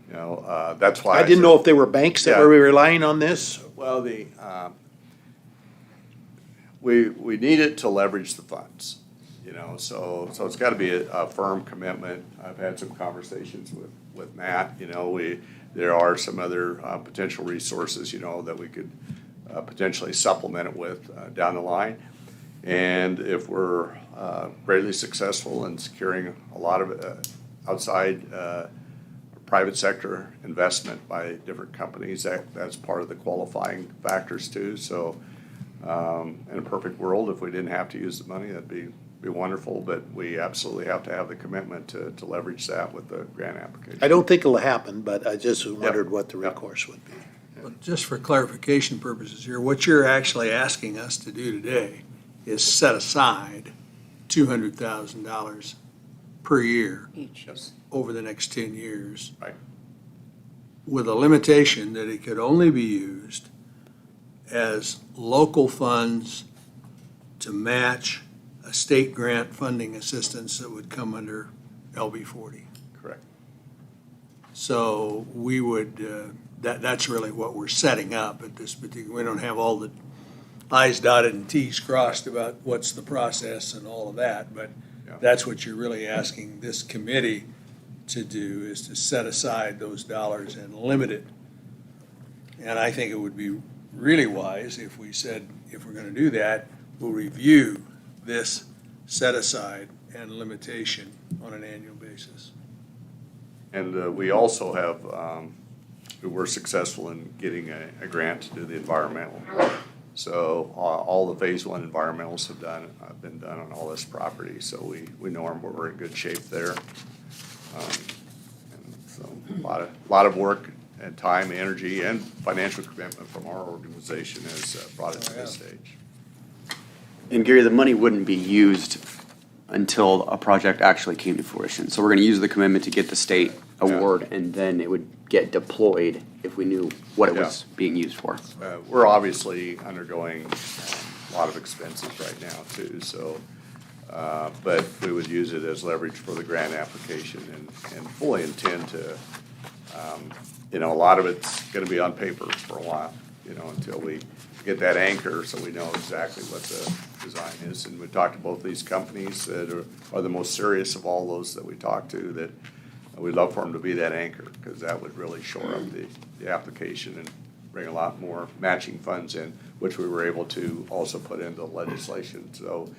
That's why I didn't know if there were banks that were relying on this. Well, we need it to leverage the funds, so it's got to be a firm commitment. I've had some conversations with Matt. There are some other potential resources, that we could potentially supplement it with down the line. And if we're greatly successful in securing a lot of outside private sector investment by different companies, that's part of the qualifying factors too. So in a perfect world, if we didn't have to use the money, that'd be wonderful, but we absolutely have to have the commitment to leverage that with the grant application. I don't think it'll happen, but I just wondered what the recourse would be. Well, just for clarification purposes here, what you're actually asking us to do today is set aside $200,000 per year Each. over the next 10 years. Right. With a limitation that it could only be used as local funds to match a state grant funding assistance that would come under LB 40. Correct. So we would, that's really what we're setting up at this particular, we don't have all the i's dotted and t's crossed about what's the process and all of that, but that's what you're really asking this committee to do, is to set aside those dollars and limit it. And I think it would be really wise if we said, if we're gonna do that, we'll review this set aside and limitation on an annual basis. And we also have, we were successful in getting a grant to do the environmental. So all the phase one environmentals have been done on all this property, so we know we're in good shape there. And so a lot of work and time, energy, and financial commitment from our organization has brought it to this stage. And Gary, the money wouldn't be used until a project actually came to fruition. So we're gonna use the commitment to get the state award, and then it would get deployed if we knew what it was being used for. We're obviously undergoing a lot of expenses right now too, so, but we would use it as leverage for the grant application and fully intend to, a lot of it's gonna be on paper for a while, until we get that anchor so we know exactly what the design is. And we talked to both these companies that are the most serious of all those that we talked to, that we'd love for them to be that anchor, because that would really shore up the application and bring a lot more matching funds in, which we were able to also put into legislation. So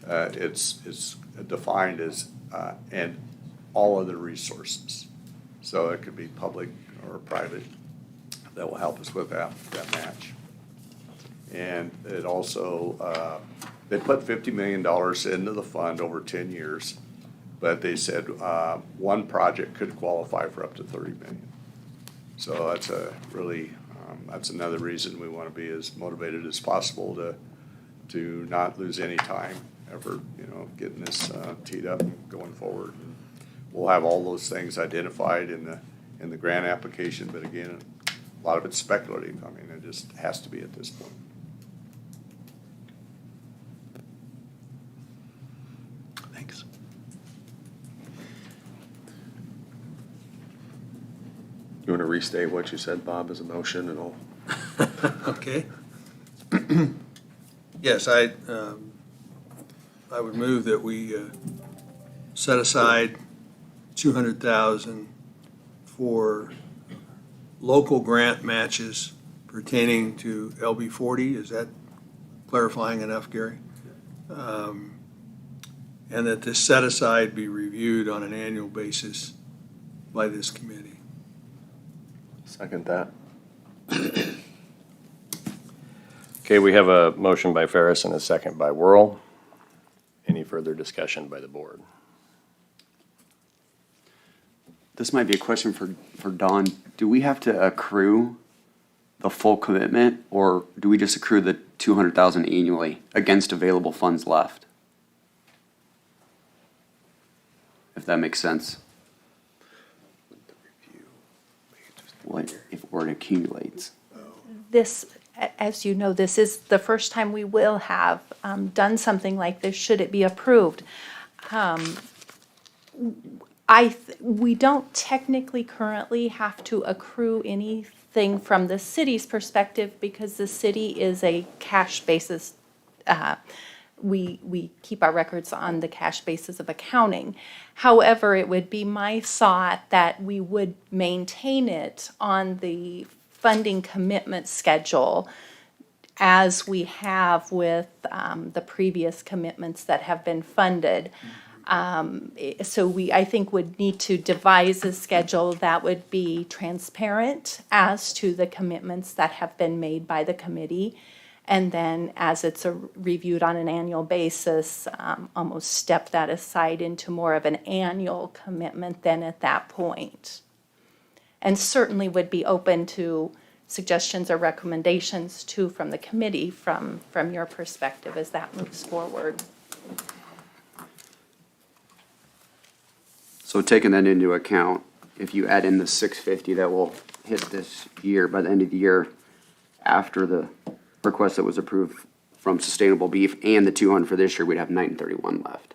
it's defined as and all other resources. So it could be public or private that will help us with that match. And it also, they put $50 million into the fund over 10 years. But they said one project could qualify for up to $30 million. So that's that's another reason we want to be as motivated as possible to not lose any time effort, getting this teed up and going forward. And we'll have all those things identified in the grant application, but again, a lot of it's speculative. I mean, it just has to be at this point. Thanks. You want to restate what you said, Bob, as a motion, and I'll. Okay. Yes, I would move that we set aside $200,000 for local grant matches pertaining to LB 40. Is that clarifying enough, Gary? And that this set aside be reviewed on an annual basis by this committee. Second that. Okay, we have a motion by Ferris and a second by Whirl. Any further discussion by the board? This might be a question for Don. Do we have to accrue the full commitment, or do we just accrue the $200,000 annually against available funds left? If that makes sense. What if it accumulates? This, as you know, this is the first time we will have done something like this, should it be approved. We don't technically currently have to accrue anything from the city's perspective, because the city is a cash basis. We keep our records on the cash basis of accounting. However, it would be my thought that we would maintain it on the funding commitment schedule as we have with the previous commitments that have been funded. So I think would need to devise a schedule that would be transparent as to the commitments that have been made by the committee. And then as it's reviewed on an annual basis, almost step that aside into more of an annual commitment then at that point. And certainly would be open to suggestions or recommendations too from the committee from your perspective as that moves forward. So taking that into account, if you add in the $650 that will hit this year, by the end of the year, after the request that was approved from Sustainable Beef and the $200 for this year, we'd have $931 left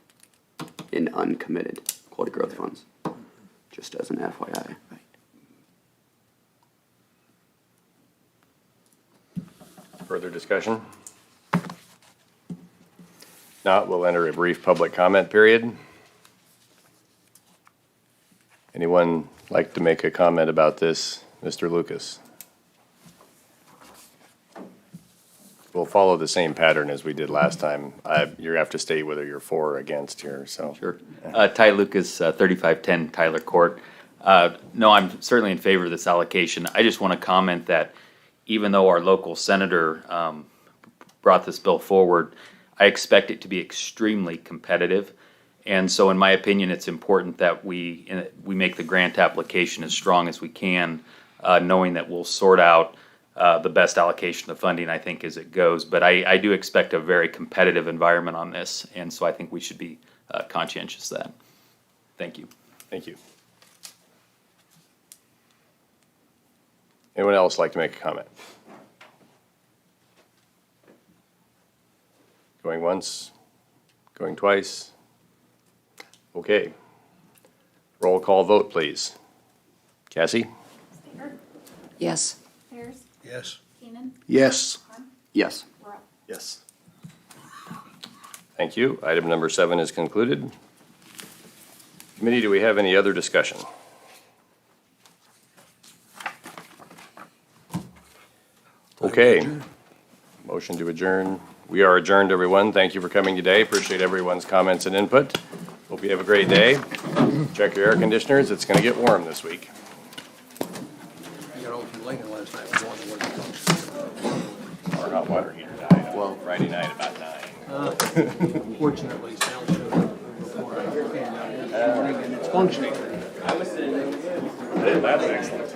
in uncommitted quality growth funds, just as an FYI. Further discussion? not, we'll enter a brief public comment period. Anyone like to make a comment about this? Mr. Lucas? We'll follow the same pattern as we did last time. You have to state whether you're for or against here, so. Sure. Ty Lucas, 3510 Tyler Court. No, I'm certainly in favor of this allocation. I just want to comment that even though our local senator brought this bill forward, I expect it to be extremely competitive. And so in my opinion, it's important that we make the grant application as strong as we can, knowing that we'll sort out the best allocation of funding, I think, as it goes. But I do expect a very competitive environment on this, and so I think we should be conscientious of that. Thank you. Thank you. Anyone else like to make a comment? Going once, going twice? Okay. Roll call vote, please. Cassie? Yes. Ayers? Yes. Keenan? Yes. Yes. Rob? Yes. Thank you. Item number 7 is concluded. Committee, do we have any other discussion? Okay. Motion to adjourn. We are adjourned, everyone. Thank you for coming today. Appreciate everyone's comments and input. Hope you have a great day. Check your air conditioners. It's going to get warm this week. I got home from Lincoln last night. Our hot water heater died on Friday night about 9. Fortunately, Sal showed up before I came down here this morning, and it's functioning. That's excellent.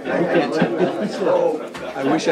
I wish I